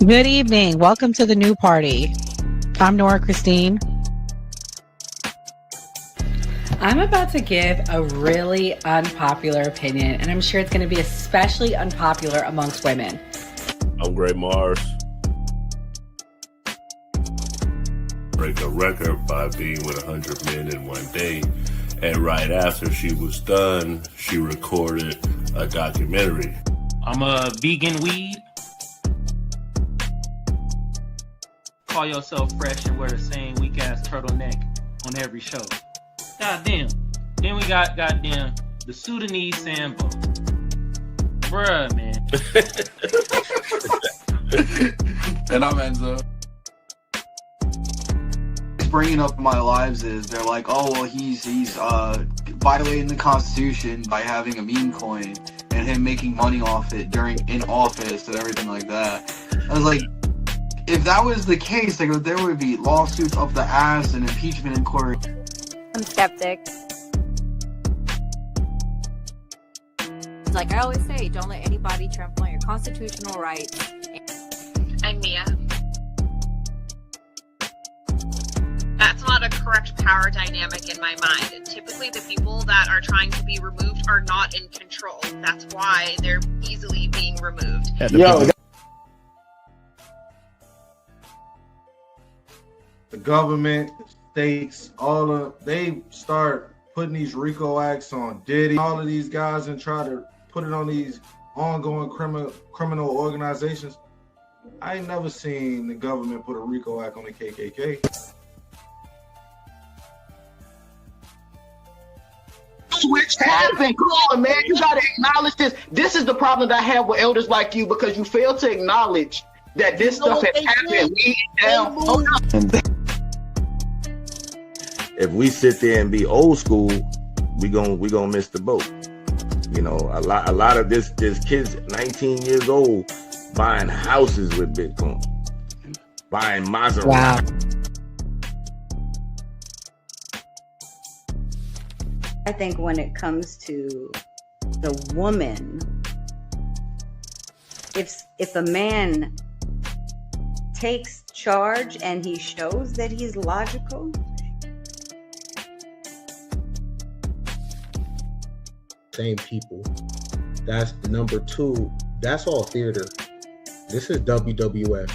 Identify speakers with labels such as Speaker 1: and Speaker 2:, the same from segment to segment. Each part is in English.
Speaker 1: Good evening. Welcome to the new party. I'm Nora Christine.
Speaker 2: I'm about to give a really unpopular opinion, and I'm sure it's going to be especially unpopular amongst women.
Speaker 3: I'm Gray Mars. Break a record by being with 100 men in one day. And right after she was done, she recorded a documentary.
Speaker 4: I'm a vegan weed. Call yourself fresh and wear the same weak ass turtleneck on every show. Goddamn. Then we got goddamn the Sudanese Sambo. Bruh, man.
Speaker 5: And I'm Enzo. Bringing up in my lives is they're like, oh well, he's violating the Constitution by having a meme coin and him making money off it in office and everything like that. I was like, if that was the case, like there would be lawsuits up the ass and impeachment in court.
Speaker 6: I'm skeptic. Like I always say, don't let anybody trample on your constitutional rights.
Speaker 7: I'm Mia. That's not a correct power dynamic in my mind. Typically, the people that are trying to be removed are not in control. That's why they're easily being removed.
Speaker 8: The government, states, they start putting these RICO acts on Diddy, all of these guys, and try to put it on these ongoing criminal organizations. I ain't never seen the government put a RICO act on the KKK.
Speaker 9: Switch happened. Come on, man. You gotta acknowledge this. This is the problem that I have with elders like you, because you fail to acknowledge that this stuff has happened.
Speaker 10: If we sit there and be old school, we gonna miss the boat. You know, a lot of this kids 19 years old buying houses with Bitcoin, buying Maserati.
Speaker 1: Wow.
Speaker 11: I think when it comes to the woman, if a man takes charge and he shows that he's logical,
Speaker 12: same people. That's number two. That's all theater. This is WWF.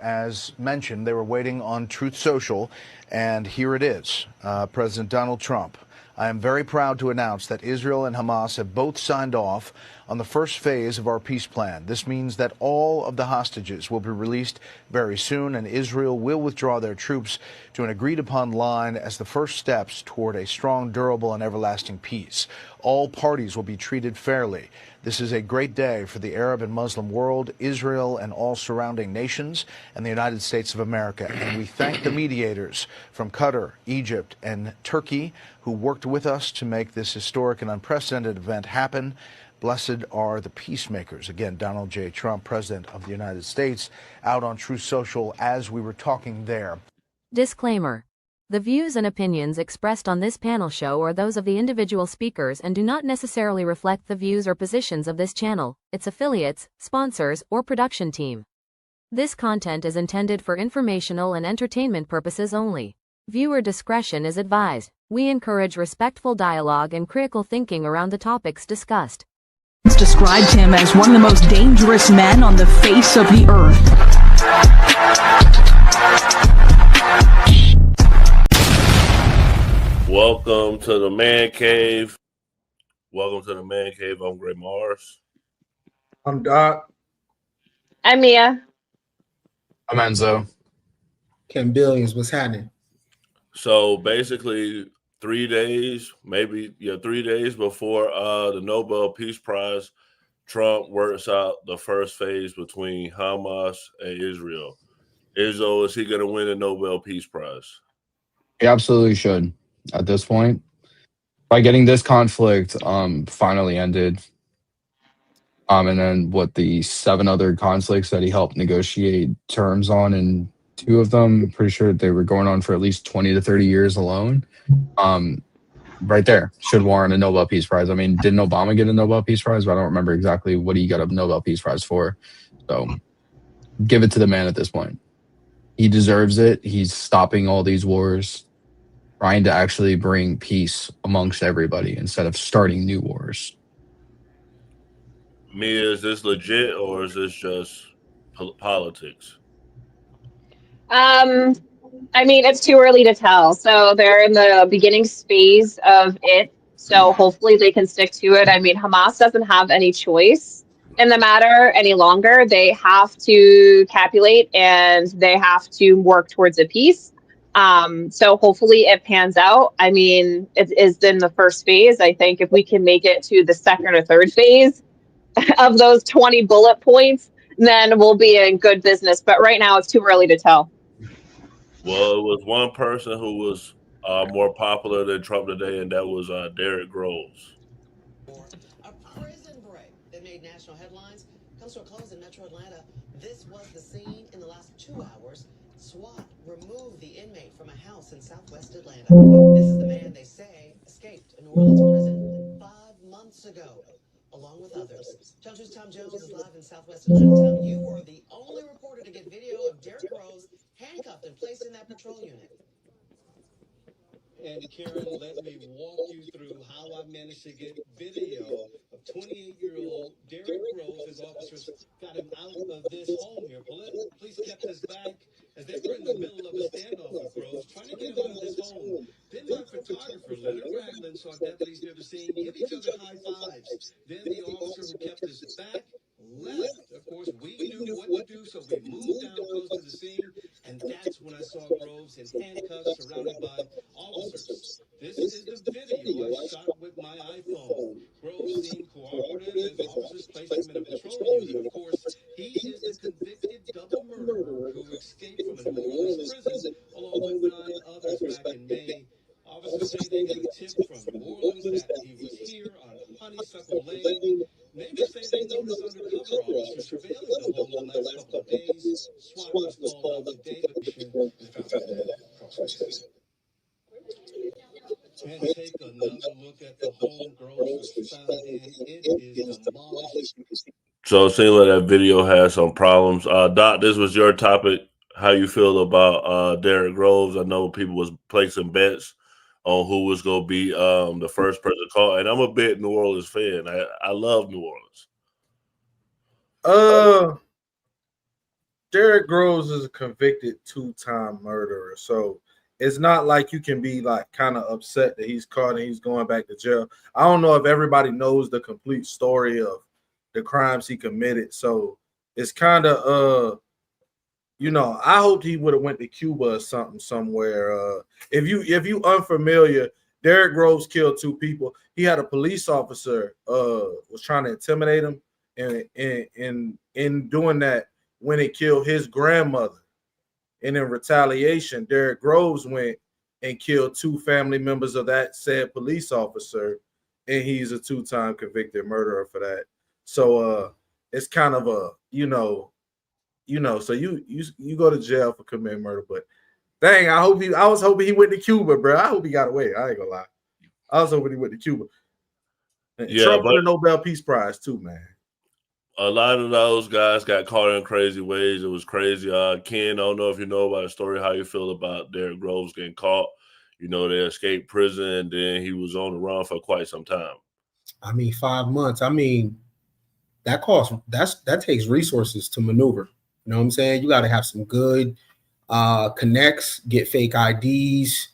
Speaker 13: As mentioned, they were waiting on Truth Social, and here it is. President Donald Trump. I am very proud to announce that Israel and Hamas have both signed off on the first phase of our peace plan. This means that all of the hostages will be released very soon, and Israel will withdraw their troops to an agreed-upon line as the first steps toward a strong, durable, and everlasting peace. All parties will be treated fairly. This is a great day for the Arab and Muslim world, Israel and all surrounding nations, and the United States of America. And we thank the mediators from Qatar, Egypt, and Turkey who worked with us to make this historic and unprecedented event happen. Blessed are the peacemakers. Again, Donald J. Trump, President of the United States, out on Truth Social as we were talking there.
Speaker 14: Disclaimer. The views and opinions expressed on this panel show are those of the individual speakers and do not necessarily reflect the views or positions of this channel, its affiliates, sponsors, or production team. This content is intended for informational and entertainment purposes only. Viewer discretion is advised. We encourage respectful dialogue and critical thinking around the topics discussed.
Speaker 15: Described him as one of the most dangerous men on the face of the earth.
Speaker 3: Welcome to the Man Cave. Welcome to the Man Cave. I'm Gray Mars.
Speaker 8: I'm Doc.
Speaker 7: I'm Mia.
Speaker 5: I'm Enzo.
Speaker 12: Ken Billions, what's happening?
Speaker 3: So basically 3 days, 3 days before the Nobel Peace Prize, Trump works out the first phase between Hamas and Israel. Israel, is he going to win the Nobel Peace Prize?
Speaker 16: He absolutely should at this point. By getting this conflict finally ended, and then the 7 other conflicts that he helped negotiate terms on, and 2 of them, I'm pretty sure they were going on for at least 20 to 30 years alone. right there should warrant a Nobel Peace Prize. I mean, didn't Obama get a Nobel Peace Prize? But I don't remember exactly what he got a Nobel Peace Prize for. So give it to the man at this point. He deserves it. He's stopping all these wars, trying to actually bring peace amongst everybody instead of starting new wars.
Speaker 3: Mia, is this legit or is this just politics?
Speaker 7: I mean, it's too early to tell. So they're in the beginning phase of it. So hopefully they can stick to it. I mean, Hamas doesn't have any choice in the matter any longer. They have to capitulate and they have to work towards a peace. So hopefully it pans out. I mean, it is in the first phase. I think if we can make it to the second or third phase of those 20 bullet points, then we'll be in good business. But right now it's too early to tell.
Speaker 3: Well, it was one person who was more popular than Trump today, and that was Derek Groves.
Speaker 17: A prison break that made national headlines comes to a close in Metro Atlanta. This was the scene in the last 2 hours. SWAT removed the inmate from a house in southwest Atlanta. This is the man they say escaped a New Orleans prison 5 months ago, along with others. Channel 2's Tom Jones is live in southwest Atlanta. Tom, you were the only reporter to get video of Derek Groves handcuffed and placed in that patrol unit.
Speaker 18: And Karen, let me walk you through how I managed to get video of 28-year-old Derek Groves as officers got him out of this home here. Police kept us back as they were in the middle of a standoff with Groves, trying to get him out of this home. Then my photographer, Leonard Ragland, saw deputies near the scene give each other high fives. Then the officer who kept us back left. Of course, we knew what to do, so we moved down close to the scene, and that's when I saw Groves in handcuffs surrounded by officers. This is the video I shot with my iPhone. Groves seemed cooperative as officers placed him in a patrol unit. Of course, he is the convicted double murderer who escaped from a New Orleans prison along with 9 others back in May. Officers say they got a tip from New Orleans that he was here on Honeysuckle Lane. Neighbors say they noticed undercover officers surveilling the home the last couple of days. SWAT was called out today, but they found him dead approximately. And take another look at the home Groves was found in. It is demolished.
Speaker 3: So it seems like that video has some problems. Doc, this was your topic. How you feel about Derek Groves? I know people was placing bets on who was going to be the first person called, and I'm a big New Orleans fan. I love New Orleans.
Speaker 8: Derek Groves is a convicted 2-time murderer, so it's not like you can be like kind of upset that he's caught and he's going back to jail. I don't know if everybody knows the complete story of the crimes he committed, so it's kind of I hoped he would have went to Cuba or something somewhere. If you unfamiliar, Derek Groves killed 2 people. He had a police officer was trying to intimidate him, and in doing that, when it killed his grandmother. And in retaliation, Derek Groves went and killed 2 family members of that said police officer, and he's a 2-time convicted murderer for that. So it's kind of a so you go to jail for committing murder, but dang, I was hoping he went to Cuba, bro. I hope he got away. I ain't gonna lie. I was hoping he went to Cuba. And
Speaker 3: Yeah,
Speaker 8: Trump
Speaker 3: but
Speaker 8: for the Nobel Peace Prize too, man.
Speaker 3: a lot of those guys got caught in crazy ways. It was crazy. Ken, I don't know if you know about the story, how you feel about Derek Groves getting caught. You know, they escaped prison, and then he was on the run for quite some time.
Speaker 12: I mean, 5 months. I mean, that takes resources to maneuver. You know what I'm saying? You got to have some good connects, get fake IDs.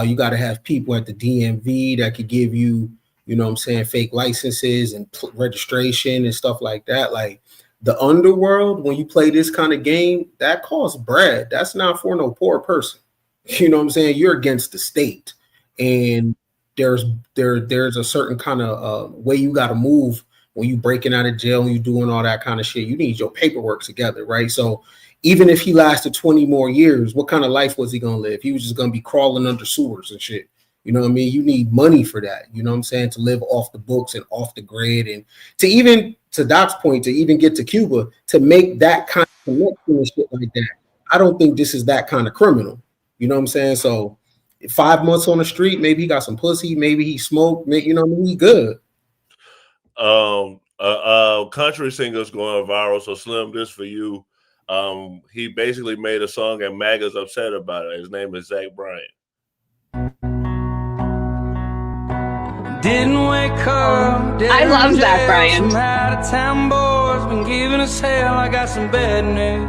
Speaker 12: You got to have people at the DMV that could give you, you know what I'm saying, fake licenses and registration and stuff like that. Like the underworld, when you play this kind of game, that costs bread. That's not for no poor person. You know what I'm saying? You're against the state, and there's a certain kind of way you got to move when you breaking out of jail and you doing all that kind of shit. You need your paperwork together, right? So even if he lasted 20 more years, what kind of life was he gonna live? He was just gonna be crawling under sewers and shit. You know what I mean? You need money for that. You know what I'm saying? To live off the books and off the grid, and to Doc's point, to even get to Cuba, to make that kind of connection and shit like that. I don't think this is that kind of criminal. You know what I'm saying? So 5 months on the street, maybe he got some pussy, maybe he smoked, maybe, you know, he good.
Speaker 3: Country singer's going viral. So Slim, this for you. He basically made a song and MAGA's upset about it. His name is Zach Bryan.
Speaker 19: Didn't wake up.
Speaker 7: I love Zach Bryan.
Speaker 19: Some out of town boys been giving us hell. I got some bad news.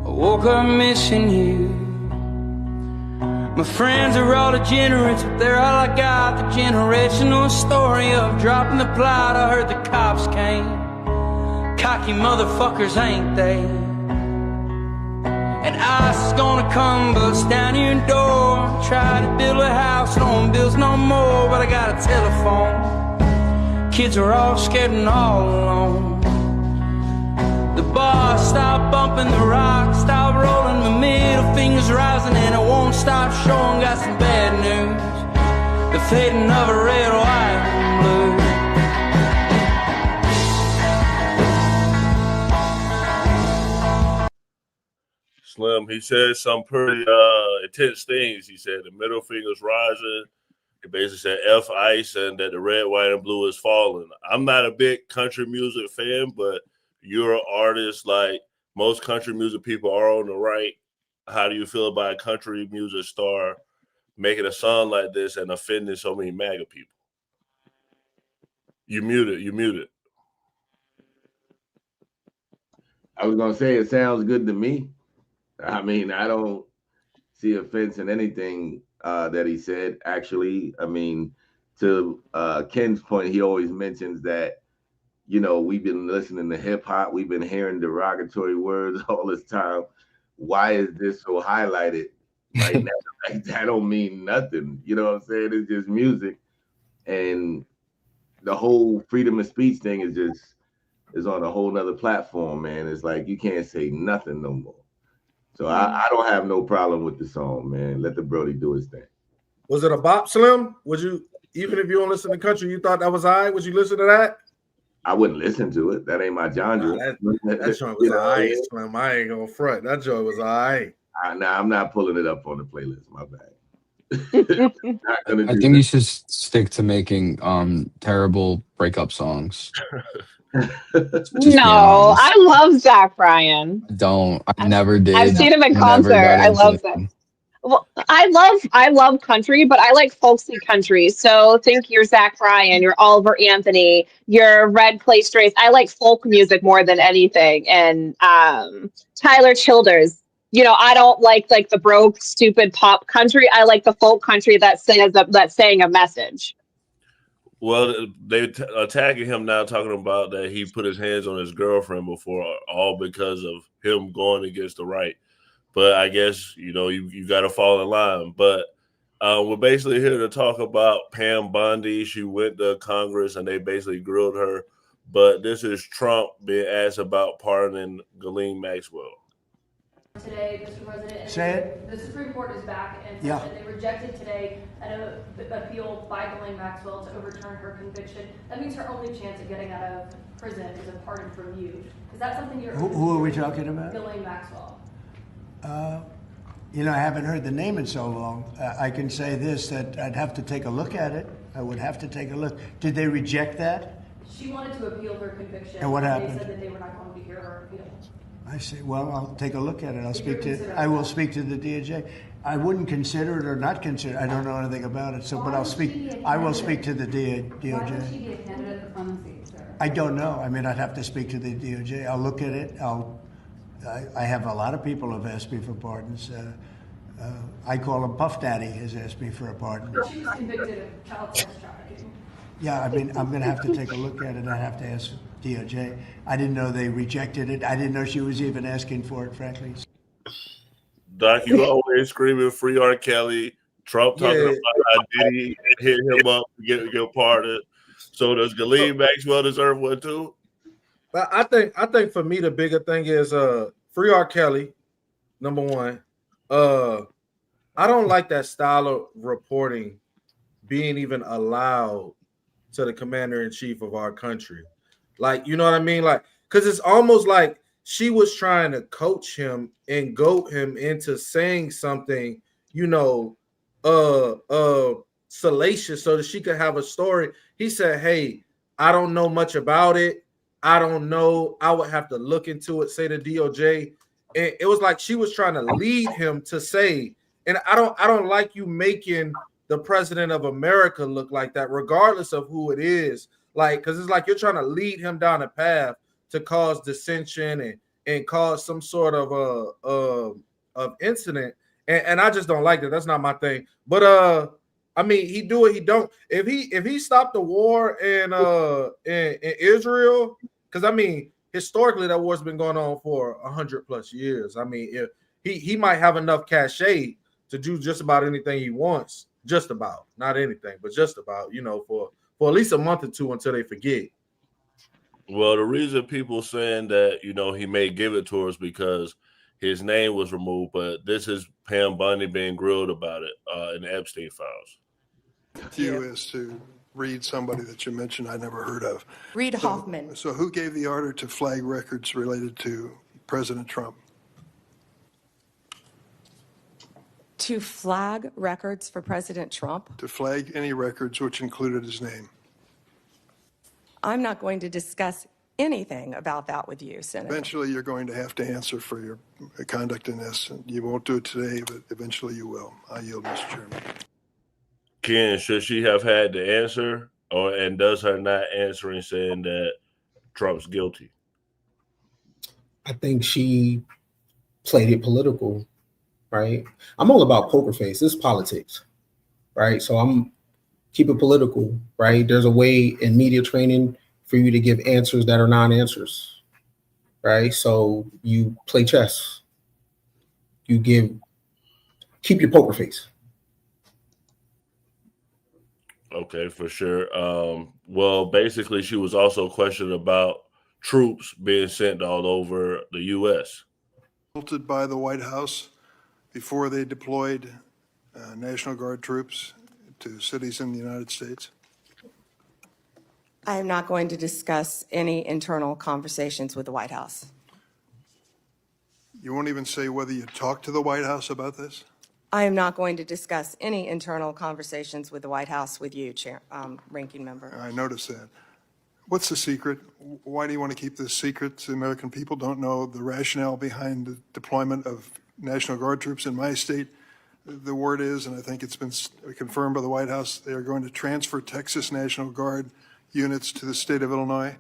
Speaker 19: I woke up missing you. My friends are all degenerates, but they're all I got. The generational story of dropping the plot. I heard the cops came. Cocky motherfuckers, ain't they? And ice is gonna come, bust down your door. Try to build a house, no one builds no more. But I got a telephone. Kids are all scared and all alone. The bar stopped bumping, the rock stopped rolling. My middle finger's rising and it won't stop showing. Got some bad news, the fading of a red, white, and blue.
Speaker 3: Slim, he said some pretty intense things. He said the middle finger's rising. He basically said F ice and that the red, white, and blue is falling. I'm not a big country music fan, but you're an artist like most country music people are on the right. How do you feel about a country music star making a song like this and offending so many MAGA people? You muted.
Speaker 10: I was gonna say it sounds good to me. I mean, I don't see offense in anything that he said. Actually, I mean, to Ken's point, he always mentions that, you know, we've been listening to hip hop, we've been hearing derogatory words all this time. Why is this so highlighted right now? Like, that don't mean nothing. You know what I'm saying? It's just music, and the whole freedom of speech thing is on a whole nother platform, man. It's like you can't say nothing no more. So I don't have no problem with the song, man. Let the Brody do his thing.
Speaker 8: Was it a bop, Slim? Would you, even if you don't listen to country, you thought that was all right? Would you listen to that?
Speaker 10: I wouldn't listen to it. That ain't my genre.
Speaker 8: That joint was all right, Slim. I ain't gonna front. That joint was all right.
Speaker 10: Nah, I'm not pulling it up on the playlist. My bad.
Speaker 16: I think you should stick to making terrible breakup songs.
Speaker 7: No, I love Zach Bryan.
Speaker 16: I never did.
Speaker 7: I've seen him in concert. I love that. Well, I love country, but I like folksy country. So think your Zach Bryan, your Oliver Anthony, your Red Clay Strays. I like folk music more than anything. And Tyler Childers. You know, I don't like the broke, stupid pop country. I like the folk country that's saying a message.
Speaker 3: Well, they're attacking him now, talking about that he put his hands on his girlfriend before, all because of him going against the right. But I guess, you know, you got to fall in line. But we're basically here to talk about Pam Bondi. She went to Congress and they basically grilled her. But this is Trump being asked about pardoning Ghislaine Maxwell.
Speaker 20: Today, Mr. President,
Speaker 21: Say it.
Speaker 20: The Supreme Court is back and said that they rejected today an appeal by Ghislaine Maxwell to overturn her conviction. That means her only chance of getting out of prison is a pardon from you. Is that something you're?
Speaker 21: Who are we talking about?
Speaker 20: Ghislaine Maxwell.
Speaker 21: You know, I haven't heard the name in so long. I can say this, that I'd have to take a look at it. I would have to take a look. Did they reject that?
Speaker 20: She wanted to appeal her conviction.
Speaker 21: And what happened?
Speaker 20: They said that they were not going to hear her appeal.
Speaker 21: I see. Well, I'll take a look at it. I will speak to the DOJ. I wouldn't consider it or not consider it. I don't know anything about it. So, but I will speak to the DOJ.
Speaker 20: Why would she be a candidate for clemency, sir?
Speaker 21: I don't know. I mean, I'd have to speak to the DOJ. I'll look at it. I have a lot of people have asked me for pardons. I call him Puff Daddy has asked me for a pardon.
Speaker 20: But she was convicted of child sex trafficking.
Speaker 21: Yeah, I mean, I'm going to have to take a look at it. I have to ask DOJ. I didn't know they rejected it. I didn't know she was even asking for it, frankly.
Speaker 3: Doc, you always screaming free R. Kelly. Trump talking about how Diddy hit him up to get pardoned. So does Ghislaine Maxwell deserve one too?
Speaker 8: But I think for me the bigger thing is free R. Kelly, number one. I don't like that style of reporting being even allowed to the commander-in-chief of our country. Like, you know what I mean? Like, because it's almost like she was trying to coach him and goat him into saying something, you know, salacious so that she could have a story. He said, "Hey, I don't know much about it. I don't know. I would have to look into it." Say the DOJ, and it was like she was trying to lead him to say. And I don't like you making the president of America look like that, regardless of who it is. Like, because it's like you're trying to lead him down a path to cause dissension and cause some sort of incident. And I just don't like that. That's not my thing. But I mean, he do it, he don't. If he stopped the war in Israel, because I mean, historically that war's been going on for 100+ years. I mean, if he might have enough cachet to do just about anything he wants, just about, not anything, but just about, for at least a month or two until they forget.
Speaker 3: Well, the reason people saying that, he may give it to us because his name was removed, but this is Pam Bondi being grilled about it in the Epstein files.
Speaker 2: You is to Reed, somebody that you mentioned I never heard of.
Speaker 22: Reed Hoffman.
Speaker 2: So who gave the order to flag records related to President Trump?
Speaker 22: To flag records for President Trump?
Speaker 2: To flag any records which included his name.
Speaker 22: I'm not going to discuss anything about that with you, Senator.
Speaker 2: Eventually, you're going to have to answer for your conduct in this. You won't do it today, but eventually you will. I yield, Mr. Chairman.
Speaker 3: Ken, should she have had the answer, and does her not answering saying that Trump's guilty?
Speaker 12: I think she played it political, right? I'm all about poker face. This is politics, right? So I'm keep it political, right? There's a way in media training for you to give answers that are non-answers, right? So you play chess. You keep your poker face.
Speaker 3: Okay, for sure. Well, basically, she was also questioned about troops being sent all over the U.S.
Speaker 2: Consulted by the White House before they deployed National Guard troops to cities in the United States?
Speaker 22: I am not going to discuss any internal conversations with the White House.
Speaker 2: You won't even say whether you talked to the White House about this?
Speaker 22: I am not going to discuss any internal conversations with the White House with you, Ranking Member.
Speaker 2: I noticed that. What's the secret? Why do you want to keep this secret? The American people don't know the rationale behind the deployment of National Guard troops in my state. The word is, and I think it's been confirmed by the White House, they are going to transfer Texas National Guard units to the state of Illinois.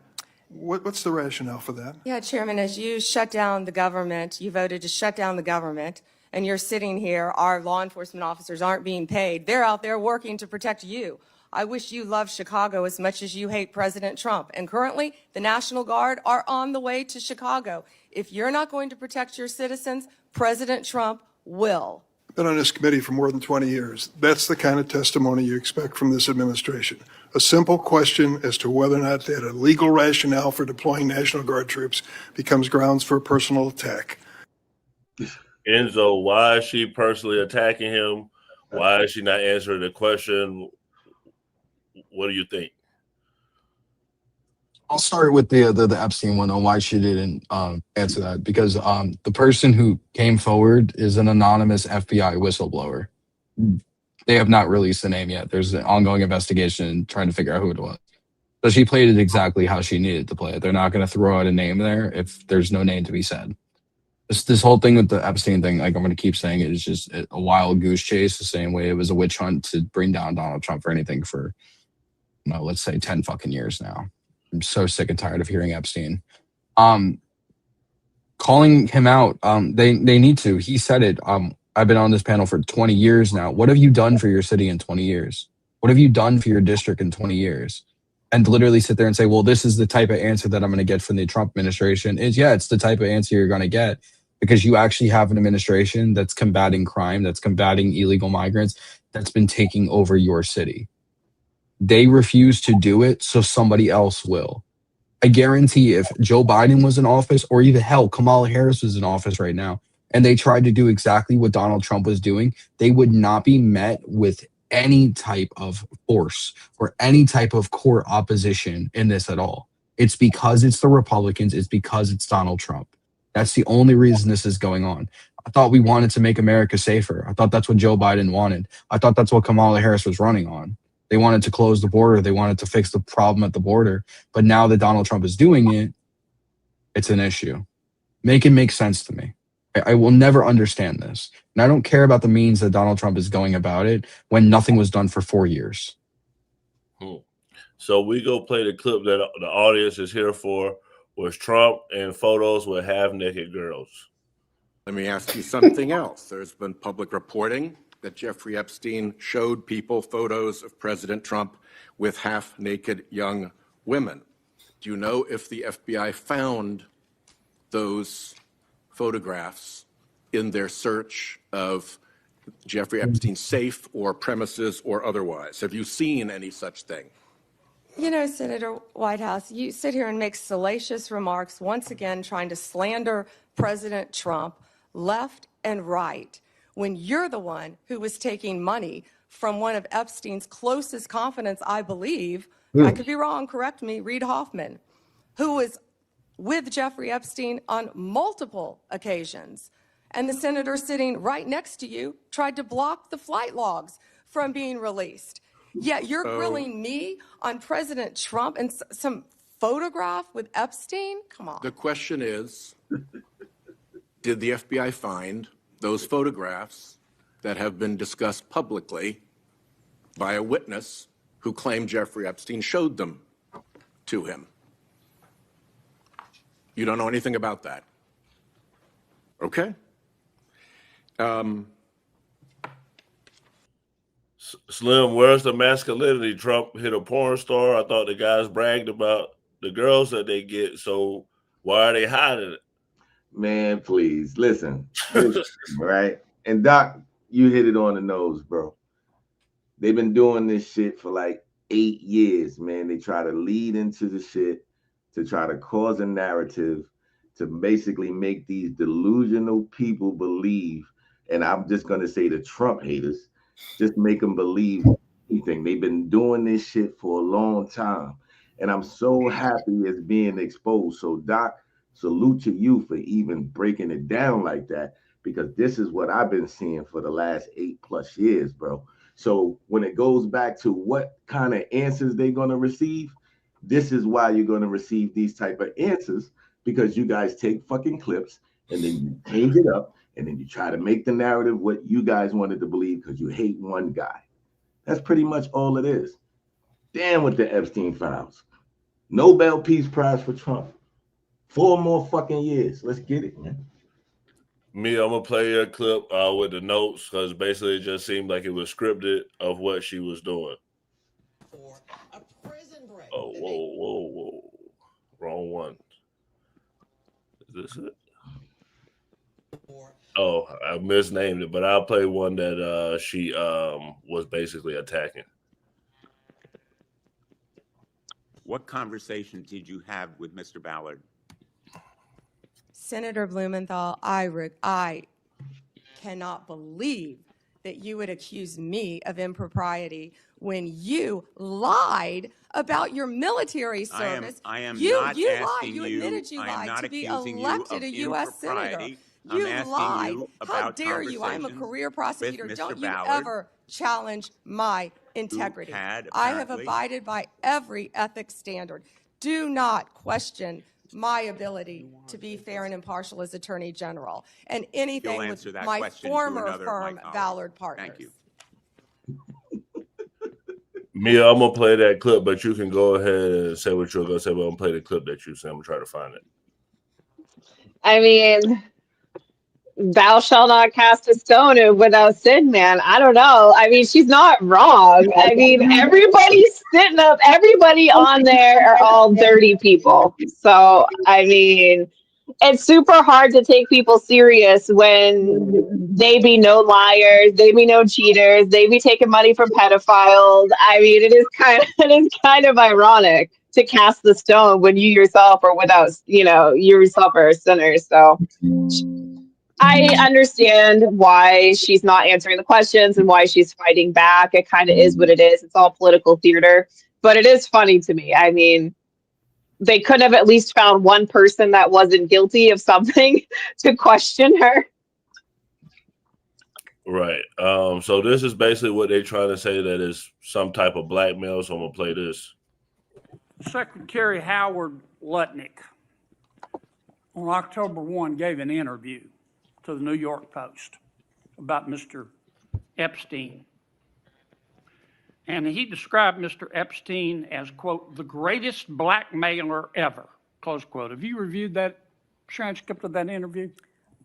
Speaker 2: What's the rationale for that?
Speaker 22: Yeah, Chairman, as you shut down the government, you voted to shut down the government, and you're sitting here, our law enforcement officers aren't being paid. They're out there working to protect you. I wish you loved Chicago as much as you hate President Trump. And currently, the National Guard are on the way to Chicago. If you're not going to protect your citizens, President Trump will.
Speaker 2: Been on this committee for more than 20 years. That's the kind of testimony you expect from this administration. A simple question as to whether or not they had a legal rationale for deploying National Guard troops becomes grounds for a personal attack.
Speaker 3: Enzo, why is she personally attacking him? Why is she not answering the question? What do you think?
Speaker 16: I'll start with the Epstein one on why she didn't answer that, because the person who came forward is an anonymous FBI whistleblower. They have not released the name yet. There's an ongoing investigation trying to figure out who it was. So she played it exactly how she needed to play it. They're not going to throw out a name there if there's no name to be said. This whole thing with the Epstein thing, like I'm going to keep saying it, is just a wild goose chase, the same way it was a witch hunt to bring down Donald Trump for anything for, let's say 10 fucking years now. I'm so sick and tired of hearing Epstein. Calling him out, they need to. He said it. I've been on this panel for 20 years now. What have you done for your city in 20 years? What have you done for your district in 20 years? And literally sit there and say, well, this is the type of answer that I'm going to get from the Trump administration. It's the type of answer you're going to get, because you actually have an administration that's combating crime, that's combating illegal migrants, that's been taking over your city. They refuse to do it, so somebody else will. I guarantee if Joe Biden was in office, or even hell, Kamala Harris was in office right now, and they tried to do exactly what Donald Trump was doing, they would not be met with any type of force or any type of core opposition in this at all. It's because it's the Republicans. It's because it's Donald Trump. That's the only reason this is going on. I thought we wanted to make America safer. I thought that's what Joe Biden wanted. I thought that's what Kamala Harris was running on. They wanted to close the border. They wanted to fix the problem at the border. But now that Donald Trump is doing it, it's an issue. Make it make sense to me. I will never understand this. And I don't care about the means that Donald Trump is going about it when nothing was done for 4 years.
Speaker 3: So we go play the clip that the audience is here for, was Trump and photos with half-naked girls.
Speaker 4: Let me ask you something else. There's been public reporting that Jeffrey Epstein showed people photos of President Trump with half-naked young women. Do you know if the FBI found those photographs in their search of Jeffrey Epstein's safe or premises or otherwise? Have you seen any such thing?
Speaker 22: You know, Senator Whitehouse, you sit here and make salacious remarks, once again trying to slander President Trump left and right, when you're the one who was taking money from one of Epstein's closest confidants, I believe, I could be wrong, correct me, Reid Hoffman, who was with Jeffrey Epstein on multiple occasions. And the senator sitting right next to you tried to block the flight logs from being released. Yet you're grilling me on President Trump and some photograph with Epstein? Come on.
Speaker 4: The question is, did the FBI find those photographs that have been discussed publicly by a witness who claimed Jeffrey Epstein showed them to him? You don't know anything about that? Okay.
Speaker 3: Slim, where's the masculinity? Trump hit a porn star. I thought the guys bragged about the girls that they get. So why are they hiding it?
Speaker 10: Man, please listen, right? And Doc, you hit it on the nose, bro. They've been doing this shit for like 8 years, man. They try to lead into the shit to try to cause a narrative to basically make these delusional people believe. And I'm just going to say the Trump haters, just make them believe anything. They've been doing this shit for a long time. And I'm so happy it's being exposed. So Doc, salute to you for even breaking it down like that, because this is what I've been seeing for the last 8+ years, bro. So when it goes back to what kind of answers they're going to receive, this is why you're going to receive these type of answers, because you guys take fucking clips and then you change it up and then you try to make the narrative what you guys wanted to believe because you hate one guy. That's pretty much all it is. Damn with the Epstein files. Nobel Peace Prize for Trump. 4 more fucking years. Let's get it, man.
Speaker 3: Me, I'm gonna play a clip with the notes because basically it just seemed like it was scripted of what she was doing. Oh, whoa. Wrong one. Is this it? Oh, I misnamed it, but I'll play one that she was basically attacking.
Speaker 6: What conversation did you have with Mr. Ballard?
Speaker 22: Senator Blumenthal, I cannot believe that you would accuse me of impropriety when you lied about your military service.
Speaker 6: I am
Speaker 22: you
Speaker 6: not
Speaker 22: lied.
Speaker 6: asking
Speaker 22: You
Speaker 6: you.
Speaker 22: admitted you
Speaker 6: I am
Speaker 22: lied
Speaker 6: not
Speaker 22: to be
Speaker 6: accusing
Speaker 22: elected
Speaker 6: you
Speaker 22: a
Speaker 6: of
Speaker 22: U.S. senator.
Speaker 6: impropriety.
Speaker 22: You
Speaker 6: I'm asking
Speaker 22: lied.
Speaker 6: you
Speaker 22: How
Speaker 6: about
Speaker 22: dare you? I'm a
Speaker 6: conversations
Speaker 22: career prosecutor.
Speaker 6: with Mr.
Speaker 22: Don't you
Speaker 6: Ballard,
Speaker 22: ever challenge my integrity.
Speaker 6: had
Speaker 22: I have
Speaker 6: apparently-
Speaker 22: abided by every ethics standard. Do not question my ability to be fair and impartial as Attorney General, and anything
Speaker 6: You'll
Speaker 22: with
Speaker 6: answer that
Speaker 22: my
Speaker 6: question to
Speaker 22: former
Speaker 6: another of my
Speaker 22: firm,
Speaker 6: colleagues.
Speaker 22: Ballard Partners.
Speaker 6: Thank you.
Speaker 3: Mia, I'm gonna play that clip, but you can go ahead and say what you're gonna say. But I'm gonna play the clip that you said. I'm gonna try to find it.
Speaker 7: I mean, thou shalt not cast a stone without sin, man. I don't know. I mean, she's not wrong. I mean, everybody's sitting up, everybody on there are all dirty people. So, I mean, it's super hard to take people serious when they be no liars, they be no cheaters, they be taking money from pedophiles. I mean, it is kind of ironic to cast the stone when you yourself are without, you yourself are a sinner. So I understand why she's not answering the questions and why she's fighting back. It kind of is what it is. It's all political theater, but it is funny to me. I mean, they could have at least found one person that wasn't guilty of something to question her.
Speaker 3: Right. So this is basically what they're trying to say, that is some type of blackmail. So I'm gonna play this.
Speaker 1: Secretary Howard Lutnick on October 1 gave an interview to the New York Post about Mr. Epstein. And he described Mr. Epstein as, quote, the greatest blackmailer ever, close quote. Have you reviewed that transcript of that interview?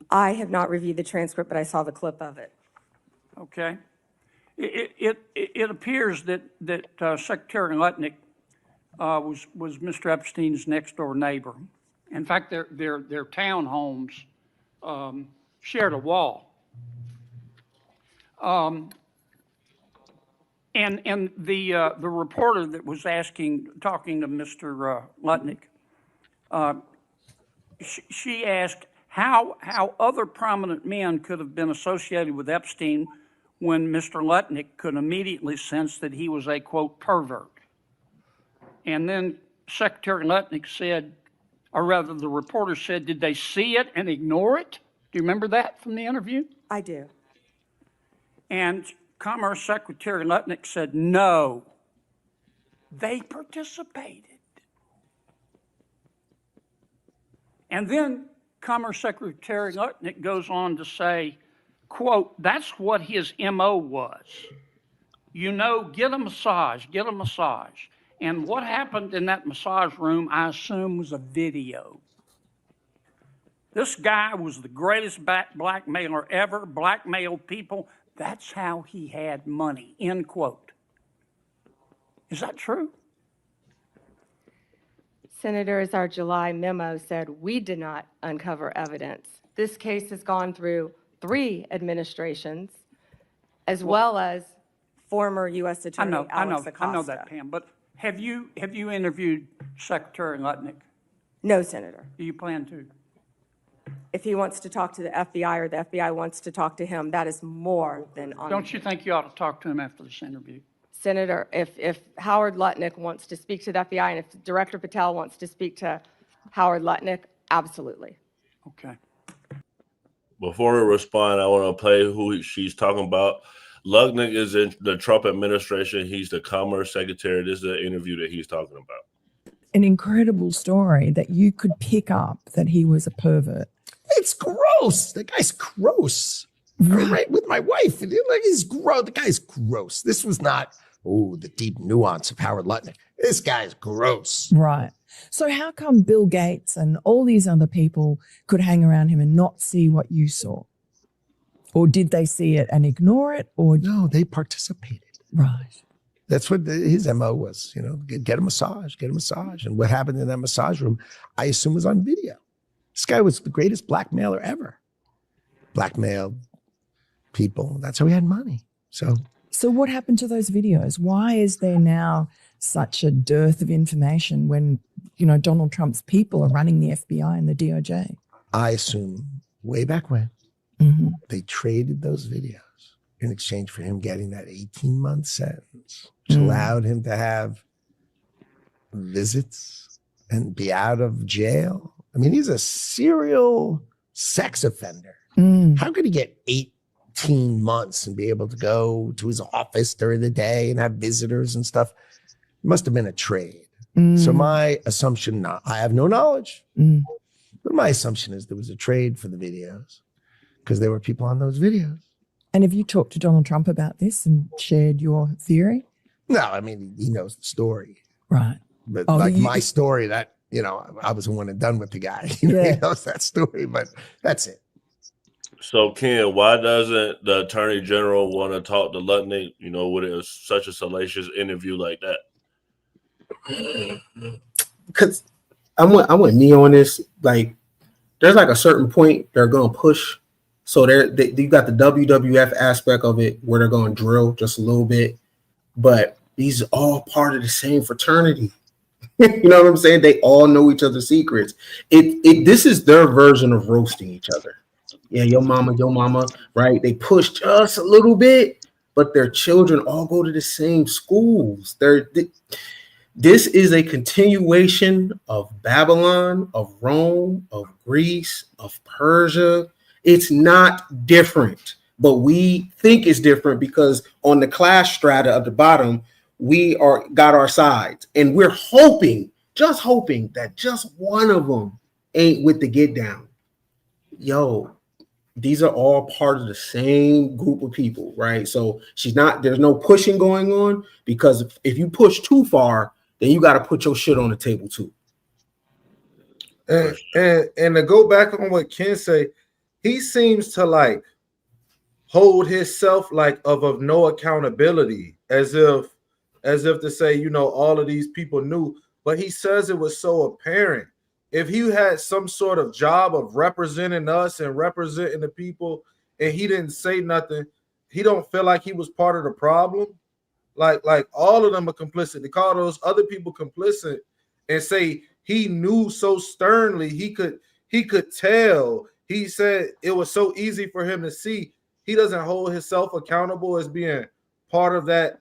Speaker 22: I have not reviewed the transcript, but I saw the clip of it.
Speaker 1: Okay. It appears that Secretary Lutnick was Mr. Epstein's next door neighbor. In fact, their townhomes shared a wall. And the reporter that was talking to Mr. Lutnick, she asked how other prominent men could have been associated with Epstein when Mr. Lutnick could immediately sense that he was a, quote, pervert. And then Secretary Lutnick said, or rather the reporter said, did they see it and ignore it? Do you remember that from the interview?
Speaker 22: I do.
Speaker 1: And Commerce Secretary Lutnick said, no, they participated. And then Commerce Secretary Lutnick goes on to say, quote, that's what his MO was. You know, get a massage. And what happened in that massage room, I assume, was a video. This guy was the greatest blackmailer ever, blackmailed people. That's how he had money, end quote. Is that true?
Speaker 22: Senator, as our July memo said, we did not uncover evidence. This case has gone through 3 administrations, as well as former U.S. Attorney Alex Acosta.
Speaker 1: I know that, Pam. But have you interviewed Secretary Lutnick?
Speaker 22: No, Senator.
Speaker 1: Do you plan to?
Speaker 22: If he wants to talk to the FBI or the FBI wants to talk to him, that is more than on.
Speaker 1: Don't you think you ought to talk to him after this interview?
Speaker 22: Senator, if Howard Lutnick wants to speak to the FBI and if Director Patel wants to speak to Howard Lutnick, absolutely.
Speaker 1: Okay.
Speaker 3: Before we respond, I want to play who she's talking about. Lutnick is in the Trump administration. He's the Commerce Secretary. This is the interview that he's talking about.
Speaker 9: An incredible story that you could pick up that he was a pervert.
Speaker 23: It's gross. The guy's gross. Right with my wife. He's gross. The guy's gross. This was not, the deep nuance of Howard Lutnick. This guy's gross.
Speaker 9: Right. So how come Bill Gates and all these other people could hang around him and not see what you saw? Or did they see it and ignore it? Or
Speaker 23: no, they participated.
Speaker 9: Right.
Speaker 23: That's what his MO was, get a massage. And what happened in that massage room, I assume, was on video. This guy was the greatest blackmailer ever. Blackmailed people. That's how he had money. So
Speaker 9: what happened to those videos? Why is there now such a dearth of information when, Donald Trump's people are running the FBI and the DOJ?
Speaker 23: I assume way back when they traded those videos in exchange for him getting that 18-month sentence, which allowed him to have visits and be out of jail. I mean, he's a serial sex offender. How could he get 18 months and be able to go to his office during the day and have visitors and stuff? It must have been a trade. So my assumption, I have no knowledge, but my assumption is there was a trade for the videos because there were people on those videos.
Speaker 9: And have you talked to Donald Trump about this and shared your theory?
Speaker 23: No, I mean, he knows the story.
Speaker 9: Right.
Speaker 23: But my story, that, I was one and done with the guy. He knows that story, but that's it.
Speaker 3: So, Ken, why doesn't the Attorney General want to talk to Lutnick, with such a salacious interview like that?
Speaker 12: Because I went me on this. Like, there's like a certain point they're going to push. So you got the WWF aspect of it where they're going to drill just a little bit, but these are all part of the same fraternity. You know what I'm saying? They all know each other's secrets. This is their version of roasting each other. Yeah, your mama, right? They push just a little bit, but their children all go to the same schools. This is a continuation of Babylon, of Rome, of Greece, of Persia. It's not different. but we think it's different because on the class strata of the bottom, we got our sides, and we're just hoping that just one of them ain't with the get down. Yo, these are all part of the same group of people, right? So there's no pushing going on, because if you push too far, then you got to put your shit on the table too.
Speaker 8: And to go back on what Ken say, he seems to like hold himself like of no accountability, as if to say, you know, all of these people knew, but he says it was so apparent. If he had some sort of job of representing us and representing the people, and he didn't say nothing, he don't feel like he was part of the problem. Like all of them are complicit. They call those other people complicit and say he knew so sternly, he could tell. He said it was so easy for him to see. He doesn't hold himself accountable as being part of that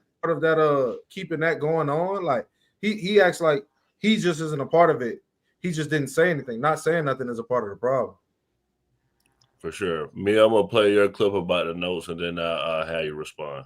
Speaker 8: keeping that going on. Like he acts like he just isn't a part of it. He just didn't say anything. Not saying nothing is a part of the problem.
Speaker 3: For sure. I'm gonna play your clip about the notes, and then I'll have you respond.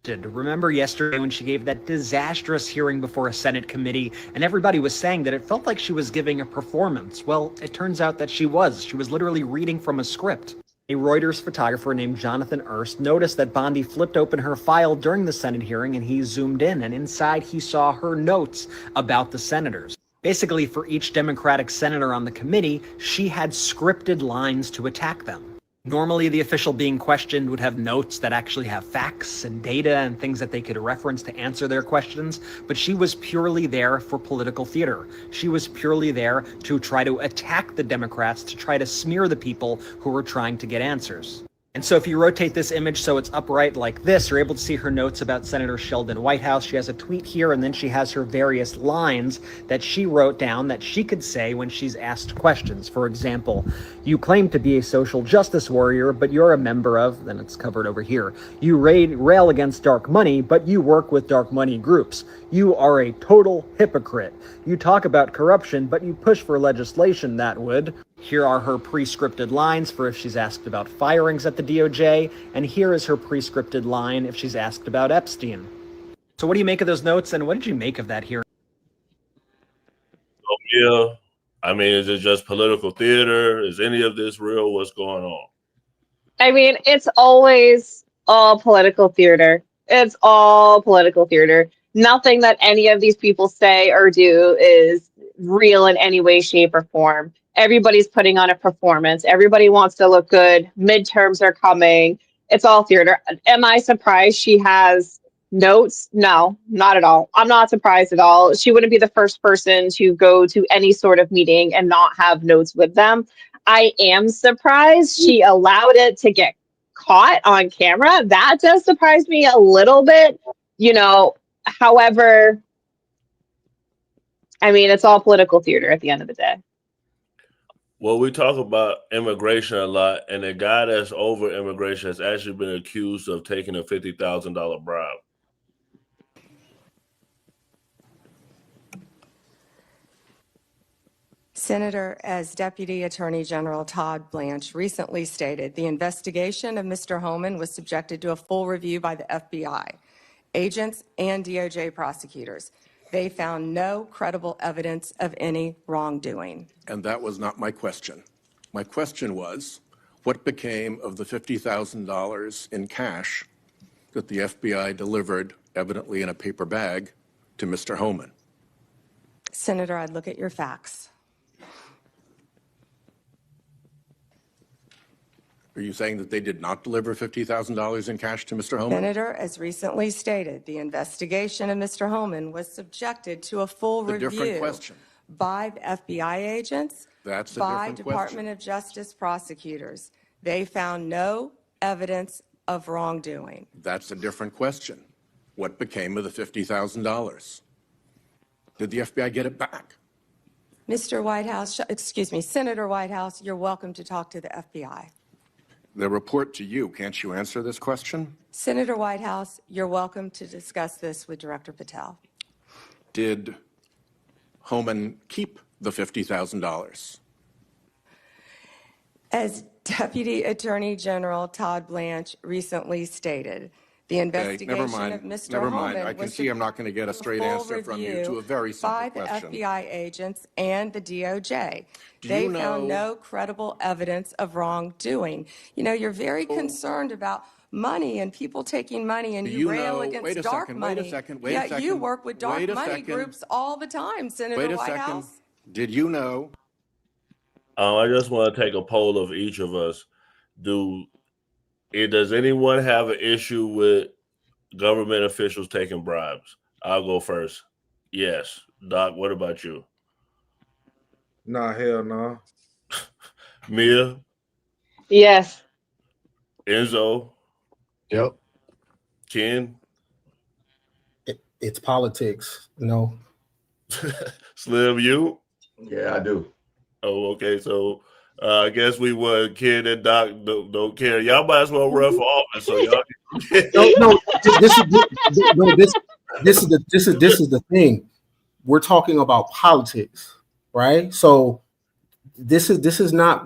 Speaker 11: Remember yesterday when she gave that disastrous hearing before a Senate committee, and everybody was saying that it felt like she was giving a performance? Well, it turns out that she was. She was literally reading from a script. A Reuters photographer named Jonathan Erst noticed that Bondi flipped open her file during the Senate hearing, and he zoomed in, and inside he saw her notes about the senators. Basically, for each Democratic senator on the committee, she had scripted lines to attack them. Normally, the official being questioned would have notes that actually have facts and data and things that they could reference to answer their questions, but she was purely there for political theater. She was purely there to try to attack the Democrats, to try to smear the people who were trying to get answers. And so if you rotate this image so it's upright like this, you're able to see her notes about Senator Sheldon Whitehouse. She has a tweet here, and then she has her various lines that she wrote down that she could say when she's asked questions. For example, you claim to be a social justice warrior, but you're a member of, then it's covered over here. You rail against dark money, but you work with dark money groups. You are a total hypocrite. You talk about corruption, but you push for legislation that would. Here are her pre-scripted lines for if she's asked about firings at the DOJ, and here is her pre-scripted line if she's asked about Epstein. So what do you make of those notes, and what did you make of that hearing?
Speaker 3: Yeah, I mean, is it just political theater? Is any of this real? What's going on?
Speaker 7: I mean, it's always all political theater. It's all political theater. Nothing that any of these people say or do is real in any way, shape, or form. Everybody's putting on a performance. Everybody wants to look good. Midterms are coming. It's all theater. Am I surprised she has notes? No, not at all. I'm not surprised at all. She wouldn't be the first person to go to any sort of meeting and not have notes with them. I am surprised she allowed it to get caught on camera. That does surprise me a little bit, you know. However, I mean, it's all political theater at the end of the day.
Speaker 3: Well, we talk about immigration a lot, and the guy that's over immigration has actually been accused of taking a $50,000 bribe.
Speaker 22: Senator, as Deputy Attorney General Todd Blanche recently stated, the investigation of Mr. Homan was subjected to a full review by the FBI, agents, and DOJ prosecutors. They found no credible evidence of any wrongdoing.
Speaker 4: And that was not my question. My question was, what became of the $50,000 in cash that the FBI delivered, evidently in a paper bag, to Mr. Homan?
Speaker 22: Senator, I'd look at your facts.
Speaker 4: Are you saying that they did not deliver $50,000 in cash to Mr. Homan?
Speaker 22: Senator, as recently stated, the investigation of Mr. Homan was subjected to a full review
Speaker 4: different question.
Speaker 22: by the FBI agents,
Speaker 4: That's a
Speaker 22: by
Speaker 4: different
Speaker 22: Department of Justice prosecutors. They found no evidence of wrongdoing.
Speaker 4: That's a different question. What became of the $50,000? Did the FBI get it back?
Speaker 22: Mr. Whitehouse, excuse me, Senator Whitehouse, you're welcome to talk to the FBI.
Speaker 4: The report to you, can't you answer this question?
Speaker 22: Senator Whitehouse, you're welcome to discuss this with Director Patel.
Speaker 4: Did Homan keep the $50,000?
Speaker 22: As Deputy Attorney General Todd Blanche recently stated, the
Speaker 4: Okay,
Speaker 22: investigation of Mr.
Speaker 4: never mind.
Speaker 22: Holman
Speaker 4: I can
Speaker 22: was
Speaker 4: see I'm not going to get a straight
Speaker 22: full
Speaker 4: answer from you to a very simple
Speaker 22: by the
Speaker 4: question.
Speaker 22: FBI agents and the DOJ.
Speaker 4: Do
Speaker 22: They
Speaker 4: you
Speaker 22: found
Speaker 4: know-
Speaker 22: no credible evidence of wrongdoing. You know, you're very concerned about money and people taking money, and
Speaker 4: Do
Speaker 22: you
Speaker 4: you
Speaker 22: rail
Speaker 4: know-
Speaker 22: against
Speaker 4: wait a
Speaker 22: dark
Speaker 4: second,
Speaker 22: money.
Speaker 4: wait a second, wait a
Speaker 22: Yet you
Speaker 4: second,
Speaker 22: work with dark
Speaker 4: wait a
Speaker 22: money
Speaker 4: second.
Speaker 22: groups all the time, Senator
Speaker 4: Wait a
Speaker 22: Whitehouse.
Speaker 4: second. Did you know?
Speaker 3: I just want to take a poll of each of us. Does anyone have an issue with government officials taking bribes? I'll go first. Yes. Doc, what about you?
Speaker 8: Nah, hell no.
Speaker 3: Mia?
Speaker 7: Yes.
Speaker 3: Enzo?
Speaker 16: Yep.
Speaker 3: Ken?
Speaker 12: It's politics, you know.
Speaker 3: Slim, you?
Speaker 10: Yeah, I do.
Speaker 3: Oh, okay. So I guess we would. Ken and Doc don't care. Y'all might as well run for office. So y'all.
Speaker 12: No, this is the thing. We're talking about politics, right? So this is not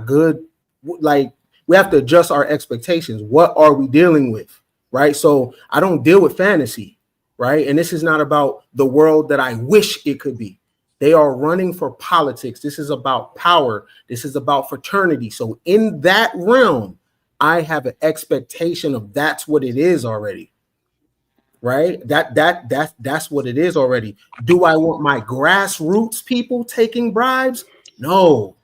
Speaker 12: good. Like, we have to adjust our expectations. What are we dealing with, right? So I don't deal with fantasy, right? And this is not about the world that I wish it could be. They are running for politics. This is about power. This is about fraternity. So in that realm, I have an expectation of that's what it is already. Right? That's what it is already. Do I want my grassroots people taking bribes? No,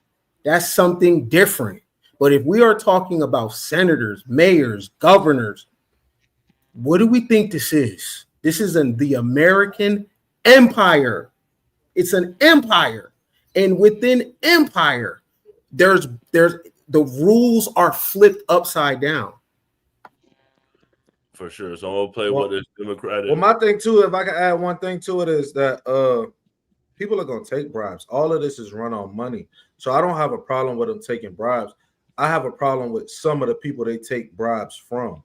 Speaker 12: that's something different. But if we are talking about senators, mayors, governors, what do we think this is? This is the American empire. It's an empire. And within empire, there's the rules are flipped upside down.
Speaker 3: For sure. So I'm gonna play what is Democratic.
Speaker 8: Well, my thing too, if I can add one thing to it, is that people are gonna take bribes. All of this is run on money. So I don't have a problem with them taking bribes. I have a problem with some of the people they take bribes from.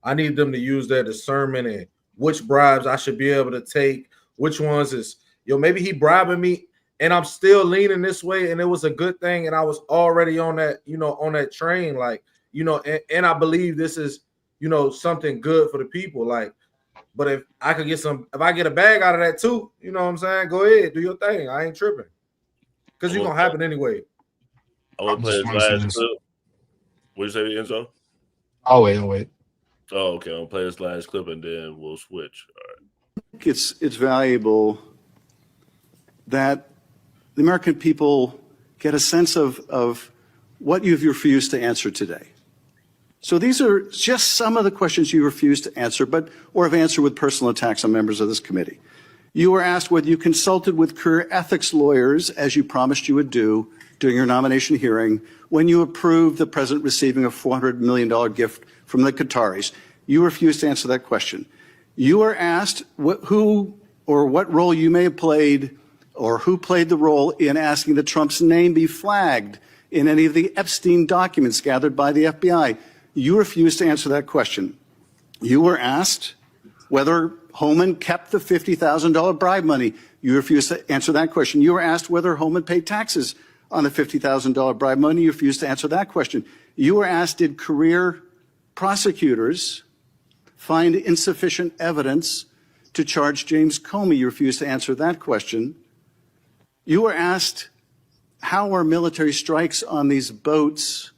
Speaker 8: I need them to use their discernment and which bribes I should be able to take, which ones is, maybe he bribing me and I'm still leaning this way, and it was a good thing, and I was already on that, on that train, like, and I believe this is, something good for the people. Like, but if I could get if I get a bag out of that too, you know what I'm saying? Go ahead, do your thing. I ain't tripping. Because it's gonna happen anyway.
Speaker 3: I'm gonna play this last clip. What you say, Enzo?
Speaker 16: I'll wait.
Speaker 3: Oh, okay. I'll play this last clip and then we'll switch. All right.
Speaker 13: It's valuable that the American people get a sense of what you've refused to answer today. So these are just some of the questions you refused to answer, or have answered with personal attacks on members of this committee. You were asked whether you consulted with career ethics lawyers, as you promised you would do during your nomination hearing, when you approved the president receiving a $400 million gift from the Qataris. You refused to answer that question. You were asked who or what role you may have played, or who played the role in asking that Trump's name be flagged in any of the Epstein documents gathered by the FBI. You refused to answer that question. You were asked whether Holman kept the $50,000 bribe money. You refused to answer that question. You were asked whether Holman paid taxes on the $50,000 bribe money. You refused to answer that question. You were asked, did career prosecutors find insufficient evidence to charge James Comey? You refused to answer that question. You were asked, how are military strikes on these boats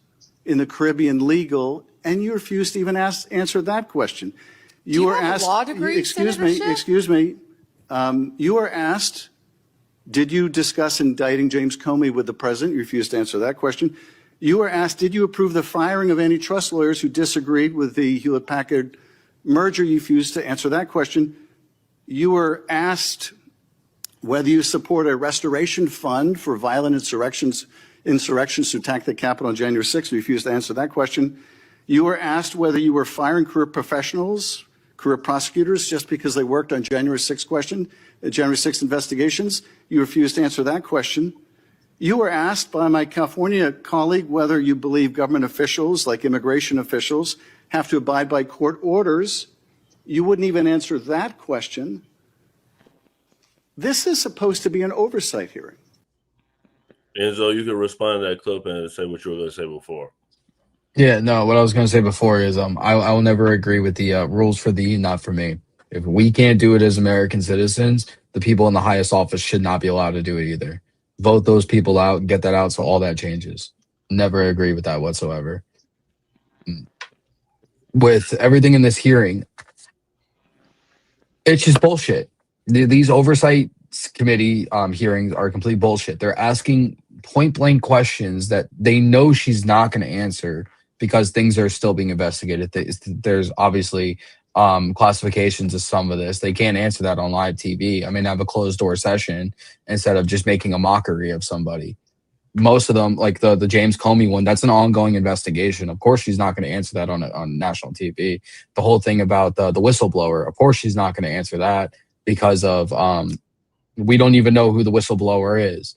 Speaker 13: in the Caribbean legal? And you refused to even answer that question. You were asked,
Speaker 22: law degree,
Speaker 13: excuse me. You were asked, did you discuss indicting James Comey with the president? You refused to answer that question. You were asked, did you approve the firing of antitrust lawyers who disagreed with the Hewlett-Packard merger? You refused to answer that question. You were asked whether you support a restoration fund for violent insurrections who attacked the Capitol on January 6th. You refused to answer that question. You were asked whether you were firing career professionals, career prosecutors, just because they worked on January 6th investigations. You refused to answer that question. You were asked by my California colleague whether you believe government officials, like immigration officials, have to abide by court orders. You wouldn't even answer that question. This is supposed to be an oversight hearing.
Speaker 3: Enzo, you can respond to that clip and say what you were going to say before.
Speaker 16: Yeah, no, what I was going to say before is I will never agree with the rules for thee, not for me. If we can't do it as American citizens, the people in the highest office should not be allowed to do it either. Vote those people out, get that out so all that changes. Never agree with that whatsoever. With everything in this hearing, it's just bullshit. These oversight committee hearings are complete bullshit. They're asking point blank questions that they know she's not going to answer because things are still being investigated. There's obviously classifications of some of this. They can't answer that on live TV. I mean, have a closed door session instead of just making a mockery of somebody. Most of them, like the James Comey one, that's an ongoing investigation. Of course, she's not going to answer that on national TV. The whole thing about the whistleblower, of course, she's not going to answer that because of we don't even know who the whistleblower is.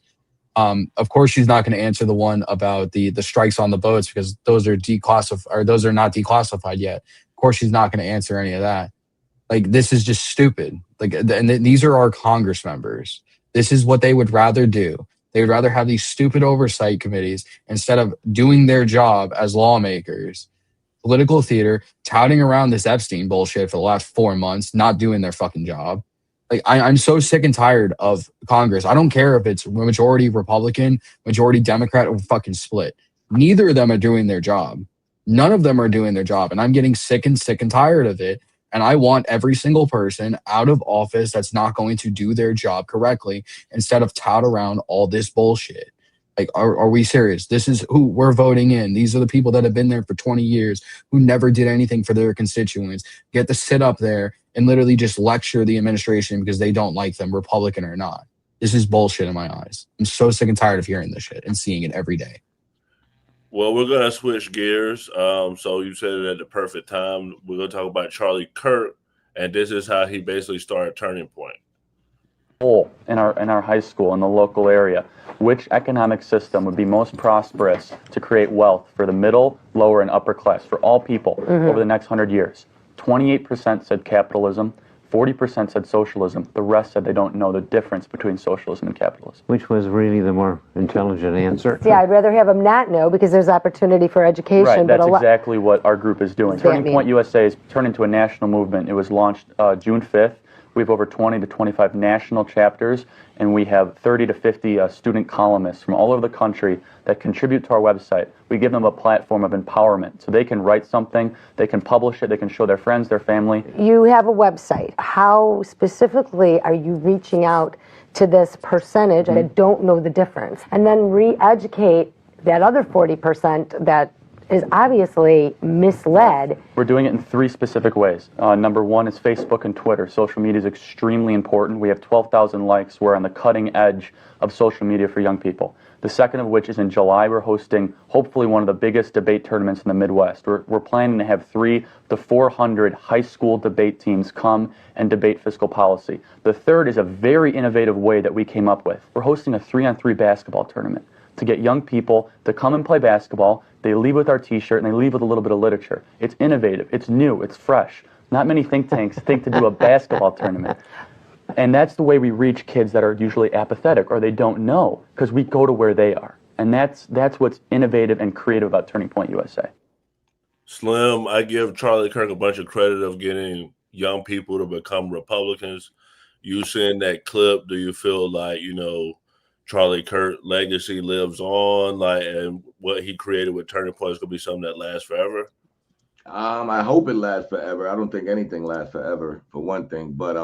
Speaker 16: Of course, she's not going to answer the one about the strikes on the boats because those are declassified or those are not declassified yet. Of course, she's not going to answer any of that. Like, this is just stupid. Like, and these are our Congress members. This is what they would rather do. They would rather have these stupid oversight committees instead of doing their job as lawmakers. Political theater, touting around this Epstein bullshit for the last 4 months, not doing their fucking job. Like, I'm so sick and tired of Congress. I don't care if it's majority Republican, majority Democrat, or fucking split. Neither of them are doing their job. None of them are doing their job. And I'm getting sick and tired of it. And I want every single person out of office that's not going to do their job correctly instead of tout around all this bullshit. Like, are we serious? This is who we're voting in. These are the people that have been there for 20 years who never did anything for their constituents. Get to sit up there and literally just lecture the administration because they don't like them, Republican or not. This is bullshit in my eyes. I'm so sick and tired of hearing this shit and seeing it every day.
Speaker 3: Well, we're going to switch gears. So you said it at the perfect time. We're going to talk about Charlie Kirk, and this is how he basically started Turning Point.
Speaker 5: In our high school, in the local area, which economic system would be most prosperous to create wealth for the middle, lower, and upper class, for all people over the next 100 years? 28% said capitalism, 40% said socialism. The rest said they don't know the difference between socialism and capitalism.
Speaker 14: Which was really the more intelligent answer.
Speaker 15: Yeah, I'd rather have them not know because there's opportunity for education.
Speaker 5: Right,
Speaker 15: but
Speaker 5: that's exactly what our group is doing.
Speaker 15: What's that
Speaker 5: Turning Point USA has turned into a national movement. It was launched June 5th. We have over 20 to 25 national chapters, and we have 30 to 50 student columnists from all over the country that contribute to our website. We give them a platform of empowerment, so they can write something, they can publish it, they can show their friends, their family.
Speaker 15: You have a website. How specifically are you reaching out to this percentage that don't know the difference? And then re-educate that other 40% that is obviously misled.
Speaker 5: We're doing it in 3 specific ways. Number 1 is Facebook and Twitter. Social media is extremely important. We have 12,000 likes. We're on the cutting edge of social media for young people. The second of which is in July, we're hosting hopefully one of the biggest debate tournaments in the Midwest. We're planning to have 300 to 400 high school debate teams come and debate fiscal policy. The third is a very innovative way that we came up with. We're hosting a 3-on-3 basketball tournament to get young people to come and play basketball. They leave with our t-shirt and they leave with a little bit of literature. It's innovative, it's new, it's fresh. Not many think tanks think to do a basketball tournament. And that's the way we reach kids that are usually apathetic or they don't know, because we go to where they are. And that's what's innovative and creative about Turning Point USA.
Speaker 3: Slim, I give Charlie Kirk a bunch of credit of getting young people to become Republicans. You seeing that clip, do you feel like, Charlie Kirk legacy lives on, and what he created with Turning Point is going to be something that lasts forever?
Speaker 10: I hope it lasts forever. I don't think anything lasts forever, for one thing, but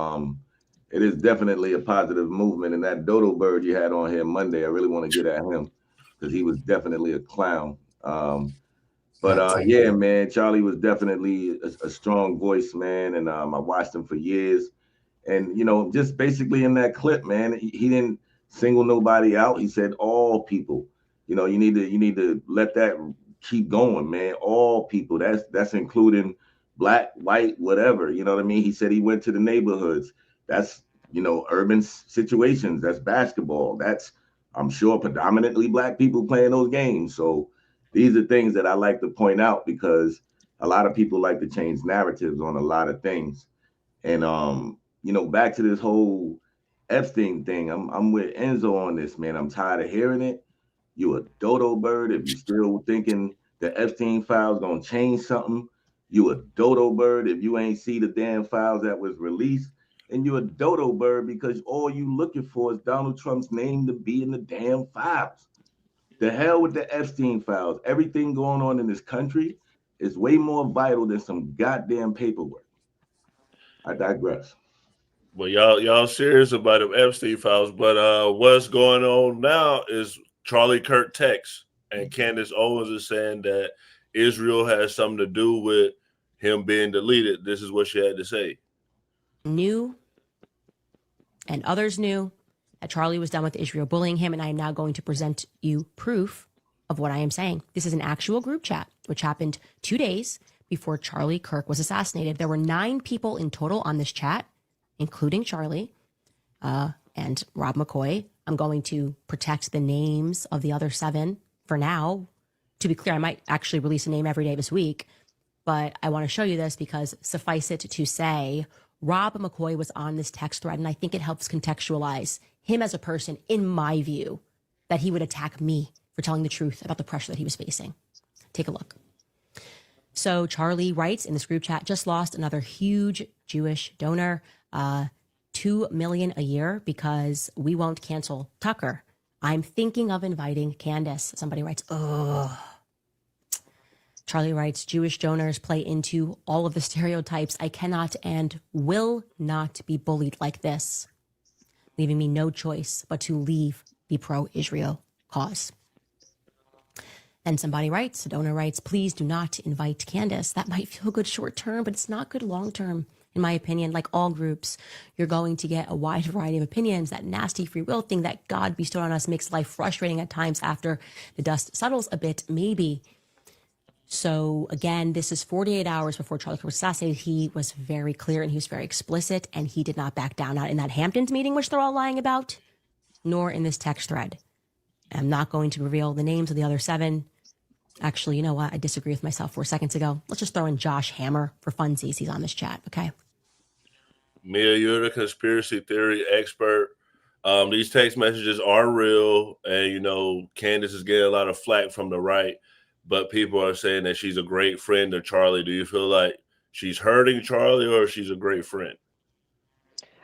Speaker 10: it is definitely a positive movement. And that dodo bird you had on here Monday, I really want to get at him because he was definitely a clown. Yeah, man, Charlie was definitely a strong voice, man. And I watched him for years. And, just basically in that clip, man, he didn't single nobody out. He said all people. You need to let that keep going, man. All people. That's including black, white, whatever. You know what I mean? He said he went to the neighborhoods. That's urban situations. That's basketball. That's, I'm sure, predominantly black people playing those games. So these are things that I like to point out because a lot of people like to change narratives on a lot of things. And back to this whole Epstein thing, I'm with Enzo on this, man. I'm tired of hearing it. You a dodo bird if you still thinking the Epstein files gonna change something. You a dodo bird if you ain't see the damn files that was released. And you a dodo bird because all you looking for is Donald Trump's name to be in the damn files. The hell with the Epstein files. Everything going on in this country is way more vital than some goddamn paperwork. I digress.
Speaker 3: Well, y'all serious about them Epstein files, but what's going on now is Charlie Kirk text, and Candace Owens is saying that Israel has something to do with him being deleted. This is what she had to say.
Speaker 17: Knew, and others knew, that Charlie was done with Israel bullying him, and I am now going to present you proof of what I am saying. This is an actual group chat, which happened 2 days before Charlie Kirk was assassinated. There were 9 people in total on this chat, including Charlie and Rob McCoy. I'm going to protect the names of the other 7 for now. To be clear, I might actually release a name every day this week, but I want to show you this because suffice it to say, Rob McCoy was on this text thread, and I think it helps contextualize him as a person, in my view, that he would attack me for telling the truth about the pressure that he was facing. Take a look. So Charlie writes in this group chat, just lost another huge Jewish donor, $2 million a year because we won't cancel Tucker. I'm thinking of inviting Candace. Somebody writes, ugh. Charlie writes, Jewish donors play into all of the stereotypes. I cannot and will not be bullied like this, leaving me no choice but to leave the pro-Israel cause. Then somebody writes, a donor writes, please do not invite Candace. That might feel good short term, but it's not good long term. In my opinion, like all groups, you're going to get a wide variety of opinions. That nasty free will thing that God bestowed on us makes life frustrating at times after the dust settles a bit, maybe. So again, this is 48 hours before Charlie Kirk was assassinated. He was very clear and he was very explicit, and he did not back down, not in that Hamptons meeting, which they're all lying about, nor in this text thread. I'm not going to reveal the names of the other 7. Actually, you know what? I disagree with myself 4 seconds ago. Let's just throw in Josh Hammer for funsies. He's on this chat, okay?
Speaker 3: Mia, you're the conspiracy theory expert. These text messages are real, and Candace is getting a lot of flack from the right, but people are saying that she's a great friend to Charlie. Do you feel like she's hurting Charlie or she's a great friend?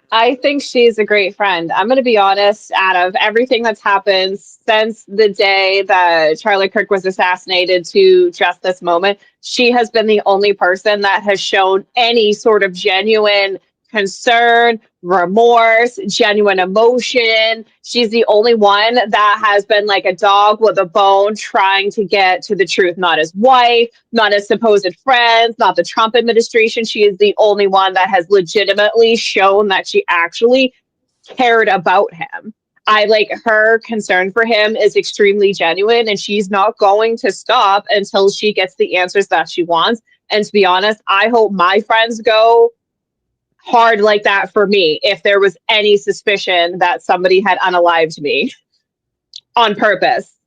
Speaker 7: I think she's a great friend. I'm going to be honest, out of everything that's happened since the day that Charlie Kirk was assassinated to just this moment, she has been the only person that has shown any sort of genuine concern, remorse, genuine emotion. She's the only one that has been like a dog with a bone trying to get to the truth, not his wife, not his supposed friends, not the Trump administration. She is the only one that has legitimately shown that she actually cared about him. Her concern for him is extremely genuine, and she's not going to stop until she gets the answers that she wants. And to be honest, I hope my friends go hard like that for me if there was any suspicion that somebody had unalived me on purpose.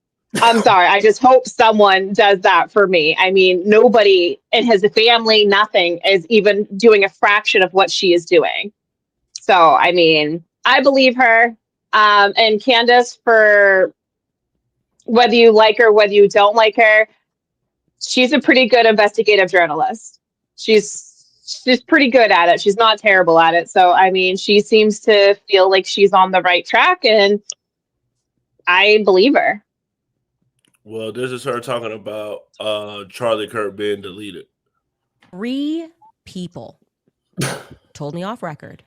Speaker 7: I'm sorry. I just hope someone does that for me. I mean, nobody in his family, nothing is even doing a fraction of what she is doing. So, I mean, I believe her. And Candace, for whether you like her, whether you don't like her, she's a pretty good investigative journalist. She's pretty good at it. She's not terrible at it. So, I mean, she seems to feel like she's on the right track, and I believe her.
Speaker 3: Well, this is her talking about Charlie Kirk being deleted.
Speaker 17: 3 people told me off record.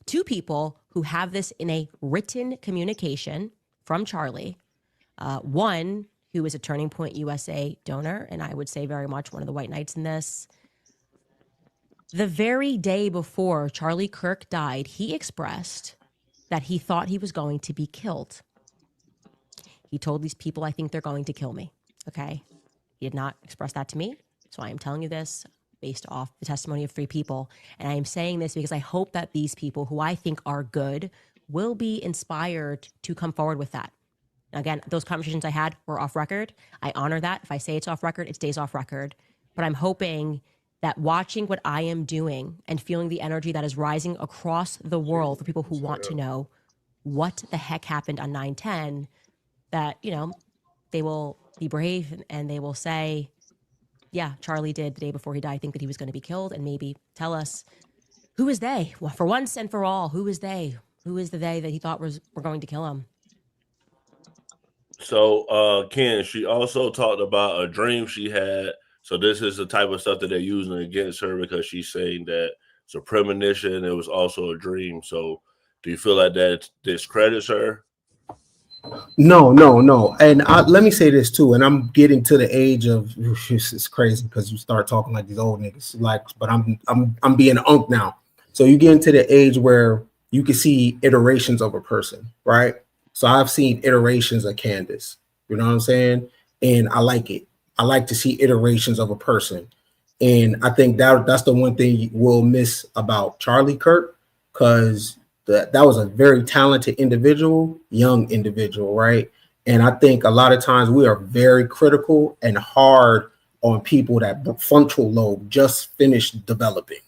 Speaker 17: 2 people who have this in a written communication from Charlie. One who is a Turning Point USA donor, and I would say very much one of the white knights in this. The very day before Charlie Kirk died, he expressed that he thought he was going to be killed. He told these people, I think they're going to kill me. Okay. He did not express that to me. So I am telling you this based off the testimony of 3 people. And I am saying this because I hope that these people who I think are good will be inspired to come forward with that. Again, those conversations I had were off record. I honor that. If I say it's off record, it stays off record. But I'm hoping that watching what I am doing and feeling the energy that is rising across the world for people who want to know what the heck happened on 9/10, that, they will be brave and they will say, yeah, Charlie did the day before he died think that he was going to be killed, and maybe tell us, who is they? Well, for once and for all, who is they? Who is the they that he thought were going to kill him?
Speaker 3: So, Ken, she also talked about a dream she had. So this is the type of stuff that they're using against her because she's saying that it's a premonition. It was also a dream. So do you feel like that discredits her?
Speaker 12: No. And let me say this too. And I'm getting to the age of it's crazy because you start talking like these old niggas. Like, but I'm being an unk now. So you get into the age where you can see iterations of a person, right? So I've seen iterations of Candace. You know what I'm saying? And I like it. I like to see iterations of a person. And I think that's the one thing we'll miss about Charlie Kirk, because that was a very talented individual, young individual, right? And I think a lot of times we are very critical and hard on people that frontal lobe just finished developing,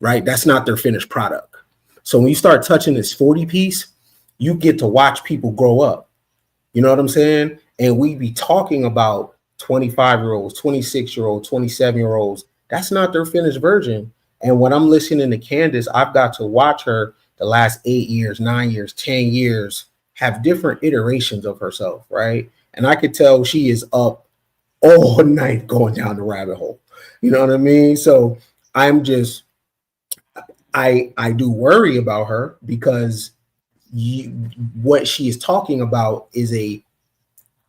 Speaker 12: right? That's not their finished product. So when you start touching this 40 piece, you get to watch people grow up. You know what I'm saying? And we be talking about 25-year-olds, 26-year-olds, 27-year-olds. That's not their finished version. And when I'm listening to Candace, I've got to watch her the last 8 years, 9 years, 10 years have different iterations of herself, right? And I could tell she is up all night going down the rabbit hole. You know what I mean? So I'm just, I do worry about her because what she is talking about is a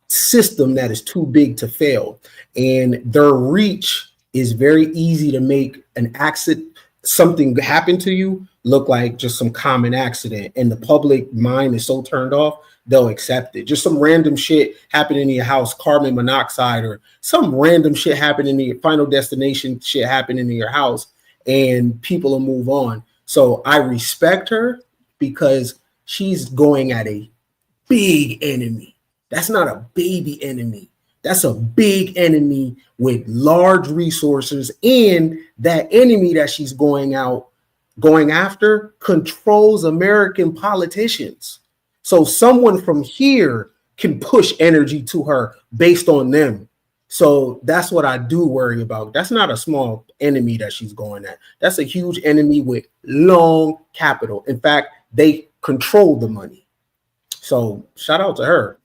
Speaker 12: system that is too big to fail, and their reach is very easy to make an accident, something happen to you, look like just some common accident, and the public mind is so turned off they'll accept it. Just some random shit happening in your house, carbon monoxide, or some random shit happening in your Final Destination shit happening in your house, and people will move on. So I respect her because she's going at a big enemy. That's not a baby enemy. That's a big enemy with large resources, and that enemy that she's going after controls American politicians. So someone from here can push energy to her based on them. So that's what I do worry about. That's not a small enemy that she's going at. That's a huge enemy with long capital. In fact, they control the money. So shout out to her.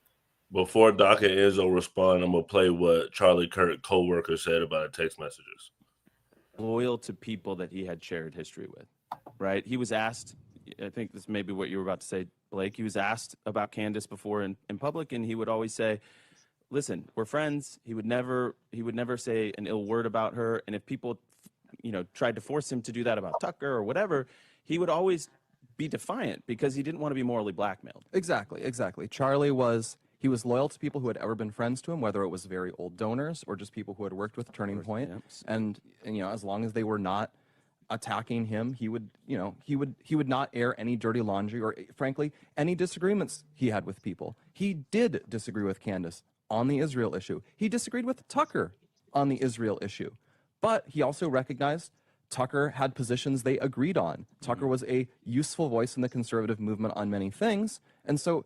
Speaker 3: Before Doc and Enzo respond, I'm going to play what Charlie Kirk co-worker said about text messages.
Speaker 18: Loyal to people that he had shared history with, right? He was asked, I think this may be what you were about to say, Blake. He was asked about Candace before in public, and he would always say, listen, we're friends. He would never say an ill word about her. And if people, tried to force him to do that about Tucker or whatever, he would always be defiant because he didn't want to be morally blackmailed.
Speaker 19: Exactly. Charlie was loyal to people who had ever been friends to him, whether it was very old donors or just people who had worked with Turning Point. And as long as they were not attacking him, he would not air any dirty laundry or, frankly, any disagreements he had with people. He did disagree with Candace on the Israel issue. He disagreed with Tucker on the Israel issue. But he also recognized Tucker had positions they agreed on. Tucker was a useful voice in the conservative movement on many things. And so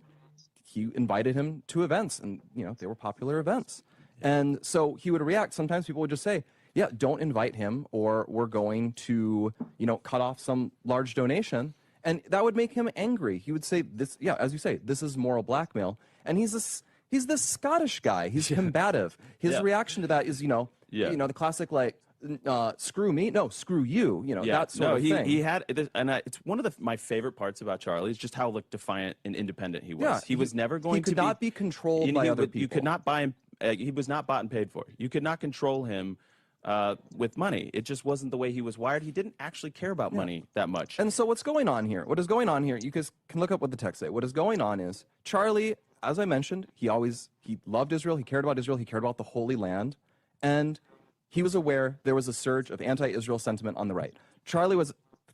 Speaker 19: he invited him to events, and they were popular events. And so he would react. Sometimes people would just say, yeah, don't invite him, or we're going to, cut off some large donation. And that would make him angry. He would say this, yeah, as you say, this is moral blackmail. And he's this Scottish guy. He's combative. His reaction to that is, the classic, screw me, no, screw you, that sort of thing.
Speaker 18: He had, and it's one of my favorite parts about Charlie is just how defiant and independent he was.
Speaker 19: Yeah,
Speaker 18: he was never going to
Speaker 19: could not be controlled by other people.
Speaker 18: You could not buy him. He was not bought and paid for. You could not control him with money. It just wasn't the way he was wired. He didn't actually care about money that much.
Speaker 19: And so what's going on here? What is going on here? You guys can look up what the text say. What is going on is Charlie, as I mentioned, he loved Israel. He cared about Israel. He cared about the Holy Land. And he was aware there was a surge of anti-Israel sentiment on the right. Charlie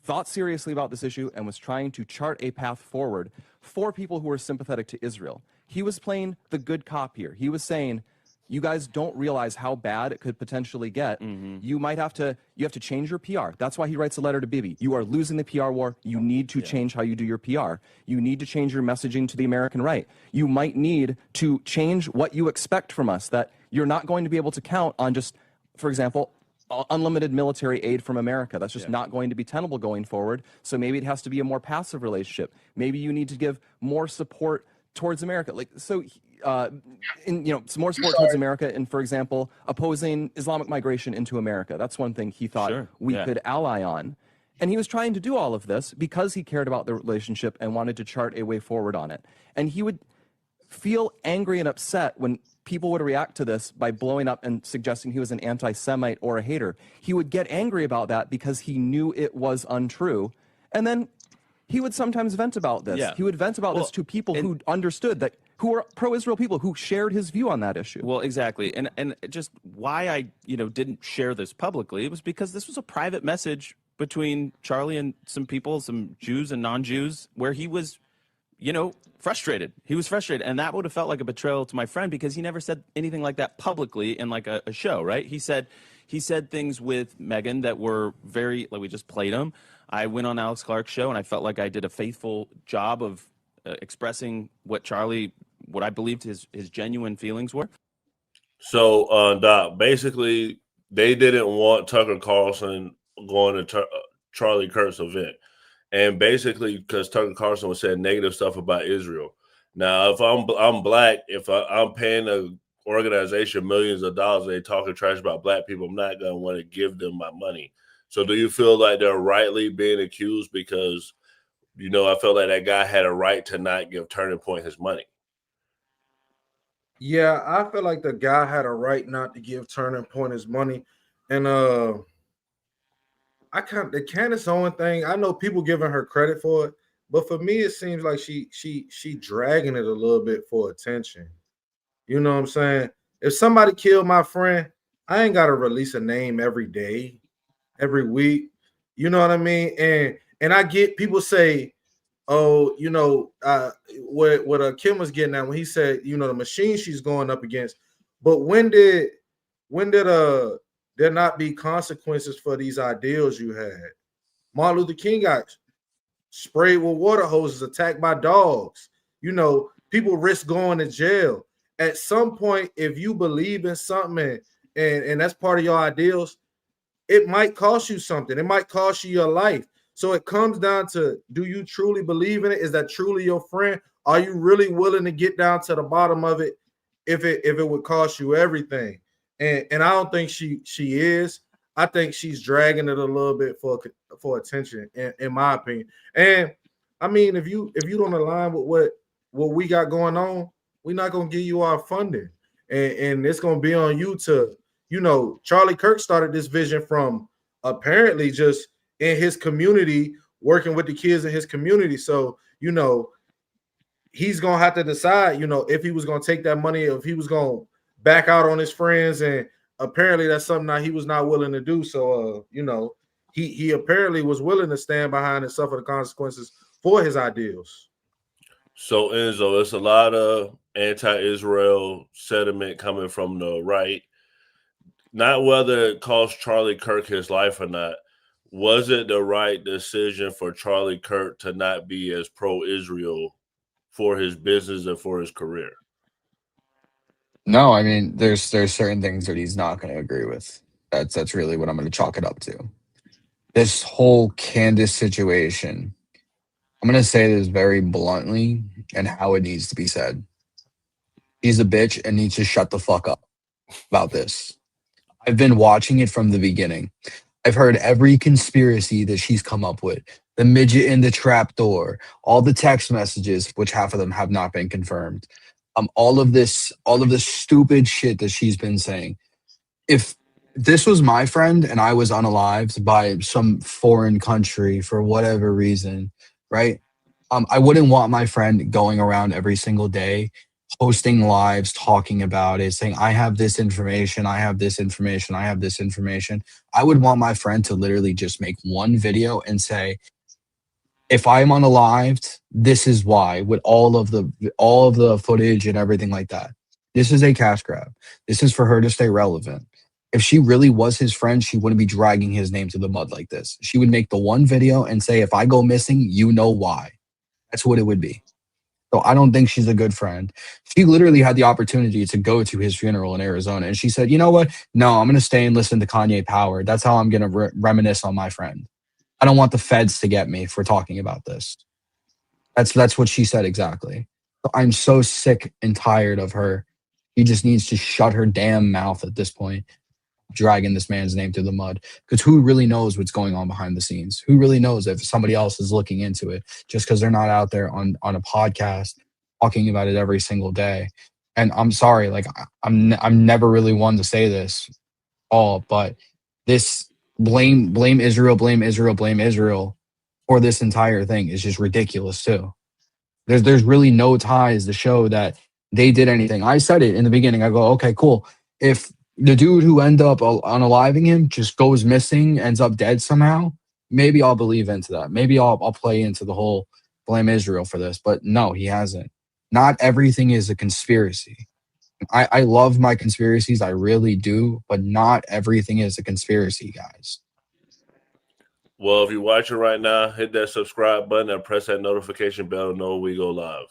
Speaker 19: thought seriously about this issue and was trying to chart a path forward for people who were sympathetic to Israel. He was playing the good cop here. He was saying, You guys don't realize how bad it could potentially get. You have to change your PR. That's why he writes a letter to Bibi. You are losing the PR war. You need to change how you do your PR. You need to change your messaging to the American right. You might need to change what you expect from us, that you're not going to be able to count on just, for example, unlimited military aid from America. That's just not going to be tenable going forward. So maybe it has to be a more passive relationship. Maybe you need to give more support towards America. Some more support towards America and, for example, opposing Islamic migration into America. That's one thing he thought we could ally on. And he was trying to do all of this because he cared about the relationship and wanted to chart a way forward on it. And he would feel angry and upset when people would react to this by blowing up and suggesting he was an anti-Semite or a hater. He would get angry about that because he knew it was untrue. And then he would sometimes vent about this.
Speaker 18: Yeah.
Speaker 19: He would vent about this to people who understood that, who were pro-Israel people who shared his view on that issue.
Speaker 18: Well, exactly. And just why I, didn't share this publicly was because this was a private message between Charlie and some people, some Jews and non-Jews, where he was, frustrated. He was frustrated. And that would have felt like a betrayal to my friend because he never said anything like that publicly in like a show, right? He said things with Meghan that were very, like we just played them. I went on Alex Clark's show and I felt like I did a faithful job of expressing what I believed his genuine feelings were.
Speaker 3: So, Doc, basically, they didn't want Tucker Carlson going to Charlie Kirk's event. And basically, because Tucker Carlson was saying negative stuff about Israel. Now, if I'm black, if I'm paying an organization millions of dollars, they talking trash about black people, I'm not going to want to give them my money. So do you feel like they're rightly being accused? Because, I felt like that guy had a right to not give Turning Point his money.
Speaker 8: Yeah, I feel like the guy had a right not to give Turning Point his money. And the Candace Owens thing, I know people giving her credit for it, but for me, it seems like she dragging it a little bit for attention. You know what I'm saying? If somebody killed my friend, I ain't got to release a name every day, every week. You know what I mean? And I get people say, oh, what Kim was getting at when he said, the machine she's going up against. But when did there not be consequences for these ideals you had? Martin Luther King got sprayed with water hoses, attacked by dogs. People risk going to jail. At some point, if you believe in something and that's part of your ideals, it might cost you something. It might cost you your life. So it comes down to, do you truly believe in it? Is that truly your friend? Are you really willing to get down to the bottom of it if it would cost you everything? And I don't think she is. I think she's dragging it a little bit for attention, in my opinion. And I mean, if you don't align with what we got going on, we're not gonna give you our funding, and it's gonna be on you to, Charlie Kirk started this vision from apparently just in his community, working with the kids in his community. So, he's gonna have to decide, if he was gonna take that money, if he was gonna back out on his friends, and apparently that's something that he was not willing to do. So, he apparently was willing to stand behind and suffer the consequences for his ideals.
Speaker 3: So, Enzo, it's a lot of anti-Israel sentiment coming from the right. Not whether it cost Charlie Kirk his life or not. Was it the right decision for Charlie Kirk to not be as pro-Israel for his business and for his career?
Speaker 16: No, I mean, there's certain things that he's not going to agree with. That's really what I'm going to chalk it up to. This whole Candace situation, I'm going to say this very bluntly and how it needs to be said. He's a bitch and needs to shut the fuck up about this. I've been watching it from the beginning. I've heard every conspiracy that she's come up with. The midget in the trapdoor, all the text messages, which half of them have not been confirmed. All of this stupid shit that she's been saying. If this was my friend and I was unalived by some foreign country for whatever reason, right? I wouldn't want my friend going around every single day, hosting lives, talking about it, saying, I have this information, I have this information, I have this information. I would want my friend to literally just make one video and say, if I'm unalived, this is why, with all of the footage and everything like that. This is a cash grab. This is for her to stay relevant. If she really was his friend, she wouldn't be dragging his name to the mud like this. She would make the one video and say, if I go missing, you know why. That's what it would be. So I don't think she's a good friend. She literally had the opportunity to go to his funeral in Arizona. And she said, you know what? No, I'm going to stay and listen to Kanye Power. That's how I'm going to reminisce on my friend. I don't want the feds to get me for talking about this. That's what she said exactly. I'm so sick and tired of her. She just needs to shut her damn mouth at this point, dragging this man's name through the mud. Because who really knows what's going on behind the scenes? Who really knows if somebody else is looking into it just because they're not out there on a podcast talking about it every single day? And I'm sorry, like I'm never really one to say this all, but this blame Israel, blame Israel, blame Israel for this entire thing is just ridiculous too. There's really no ties to show that they did anything. I said it in the beginning. I go, okay, cool. If the dude who ended up unaliving him just goes missing, ends up dead somehow, maybe I'll believe into that. Maybe I'll play into the whole blame Israel for this. But no, he hasn't. Not everything is a conspiracy. I love my conspiracies. I really do. But not everything is a conspiracy, guys.
Speaker 3: Well, if you're watching right now, hit that subscribe button and press that notification bell to know when we go live.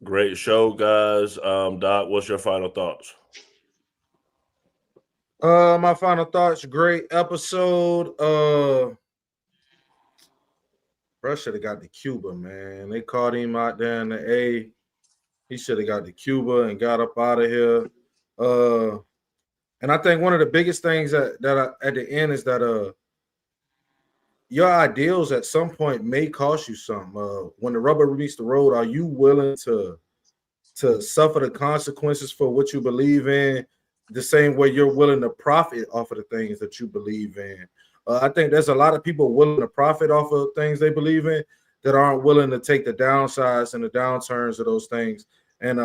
Speaker 3: Great show, guys. Doc, what's your final thoughts?
Speaker 8: My final thoughts, great episode. Bro should have got to Cuba, man. They caught him out there in the A. He should have got to Cuba and got up out of here. And I think one of the biggest things at the end is that your ideals at some point may cost you something. When the rubber meets the road, are you willing to suffer the consequences for what you believe in the same way you're willing to profit off of the things that you believe in? I think there's a lot of people willing to profit off of things they believe in that aren't willing to take the downsides and the downturns of those things. And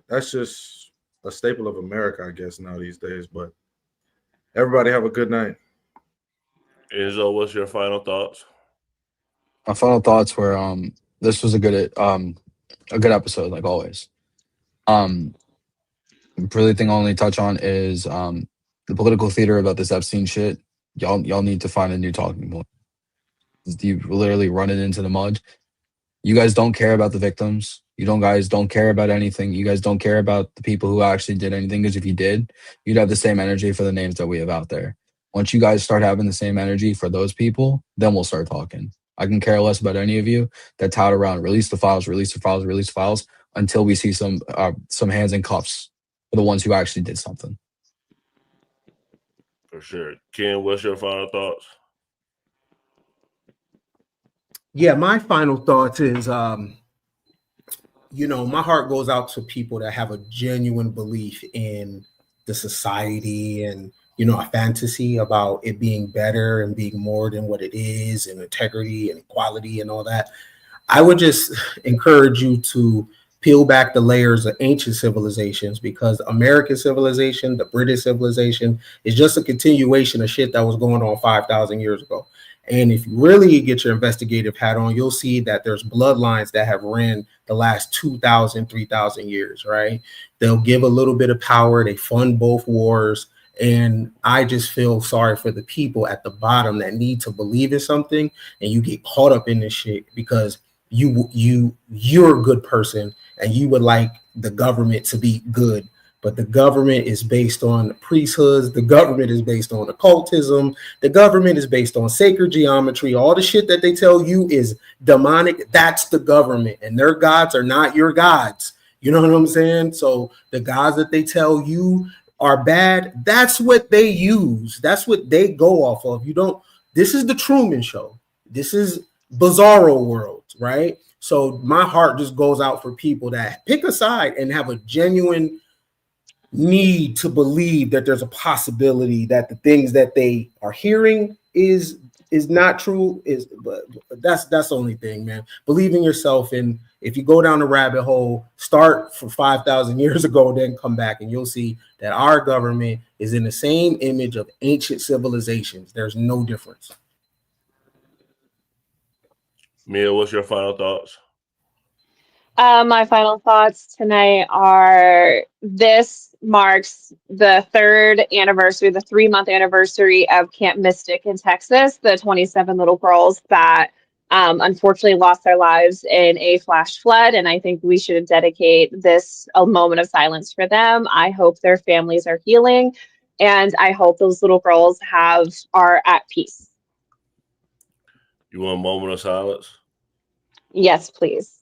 Speaker 8: that's just a staple of America, I guess, now these days. But everybody have a good night.
Speaker 3: Enzo, what's your final thoughts?
Speaker 16: My final thoughts were this was a good episode, like always. Really thing I'll only touch on is the political theater about this Epstein shit. Y'all need to find a new talking point. You literally run it into the mud. You guys don't care about the victims. Guys don't care about anything. You guys don't care about the people who actually did anything, because if you did, you'd have the same energy for the names that we have out there. Once you guys start having the same energy for those people, then we'll start talking. I can care less about any of you that tout around, release the files, release the files, release the files, until we see some hands in cuffs for the ones who actually did something.
Speaker 3: For sure. Ken, what's your final thoughts?
Speaker 12: Yeah, my final thoughts is, my heart goes out to people that have a genuine belief in the society and, a fantasy about it being better and being more than what it is, and integrity and equality and all that. I would just encourage you to peel back the layers of ancient civilizations, because American civilization, the British civilization, is just a continuation of shit that was going on 5,000 years ago. And if you really get your investigative hat on, you'll see that there's bloodlines that have ran the last 2,000, 3,000 years, right? They'll give a little bit of power. They fund both wars. And I just feel sorry for the people at the bottom that need to believe in something, and you get caught up in this shit because you're a good person and you would like the government to be good. But the government is based on priesthoods. The government is based on occultism. The government is based on sacred geometry. All the shit that they tell you is demonic. That's the government, and their gods are not your gods. You know what I'm saying? So the gods that they tell you are bad, that's what they use. That's what they go off of. This is the Truman Show. This is Bizarro World, right? So my heart just goes out for people that pick a side and have a genuine need to believe that there's a possibility that the things that they are hearing is is not true, but that's the only thing, man. Believe in yourself, and if you go down the rabbit hole, start from 5,000 years ago, then come back, and you'll see that our government is in the same image of ancient civilizations. There's no difference.
Speaker 3: Mia, what's your final thoughts?
Speaker 7: My final thoughts tonight are this marks the 3-month anniversary of Camp Mystic in Texas, the 27 little girls that unfortunately lost their lives in a flash flood. And I think we should dedicate this a moment of silence for them. I hope their families are healing, and I hope those little girls are at peace.
Speaker 3: You want a moment of silence?
Speaker 7: Yes, please.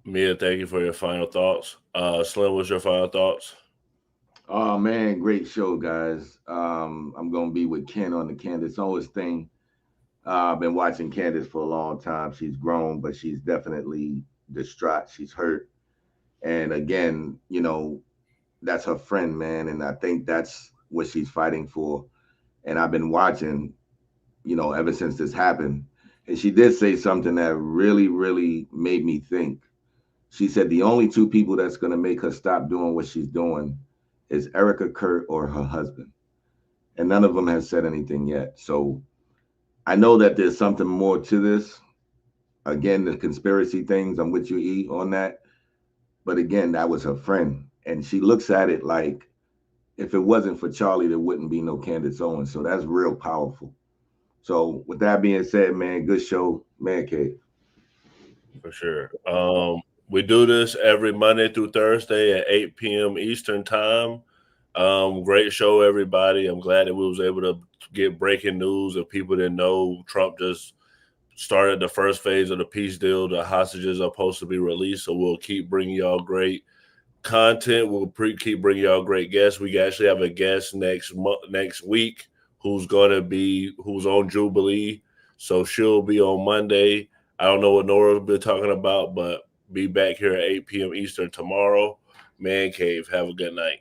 Speaker 3: Mia, thank you for your final thoughts. Slim, what's your final thoughts?
Speaker 10: Oh man, great show, guys. I'm gonna be with Ken on the Candace Owens thing. I've been watching Candace for a long time. She's grown, but she's definitely distraught. She's hurt. And again, you know, that's her friend, man. And I think that's what she's fighting for. And I've been watching, you know, ever since this happened. And she did say something that really, really made me think. She said the only two people that's going to make her stop doing what she's doing is Erica Kurt or her husband. And none of them has said anything yet. So I know that there's something more to this. Again, the conspiracy things, I'm with you, E, on that. But again, that was her friend. And she looks at it like, if it wasn't for Charlie, there wouldn't be no Candace Owens. So that's real powerful. So with that being said, man, good show, Man Cave.
Speaker 3: For sure. We do this every Monday through Thursday at 8 p.m. Eastern time. Great show, everybody. I'm glad that we was able to get breaking news. If people didn't know, Trump just started the first phase of the peace deal. The hostages are supposed to be released, so we'll keep bringing y'all great content. We'll keep bringing y'all great guests. We actually have a guest next week who's on Jubilee, so she'll be on Monday. I don't know what Nora will be talking about, but be back here at 8 p.m. Eastern tomorrow. Man Cave. Have a good night.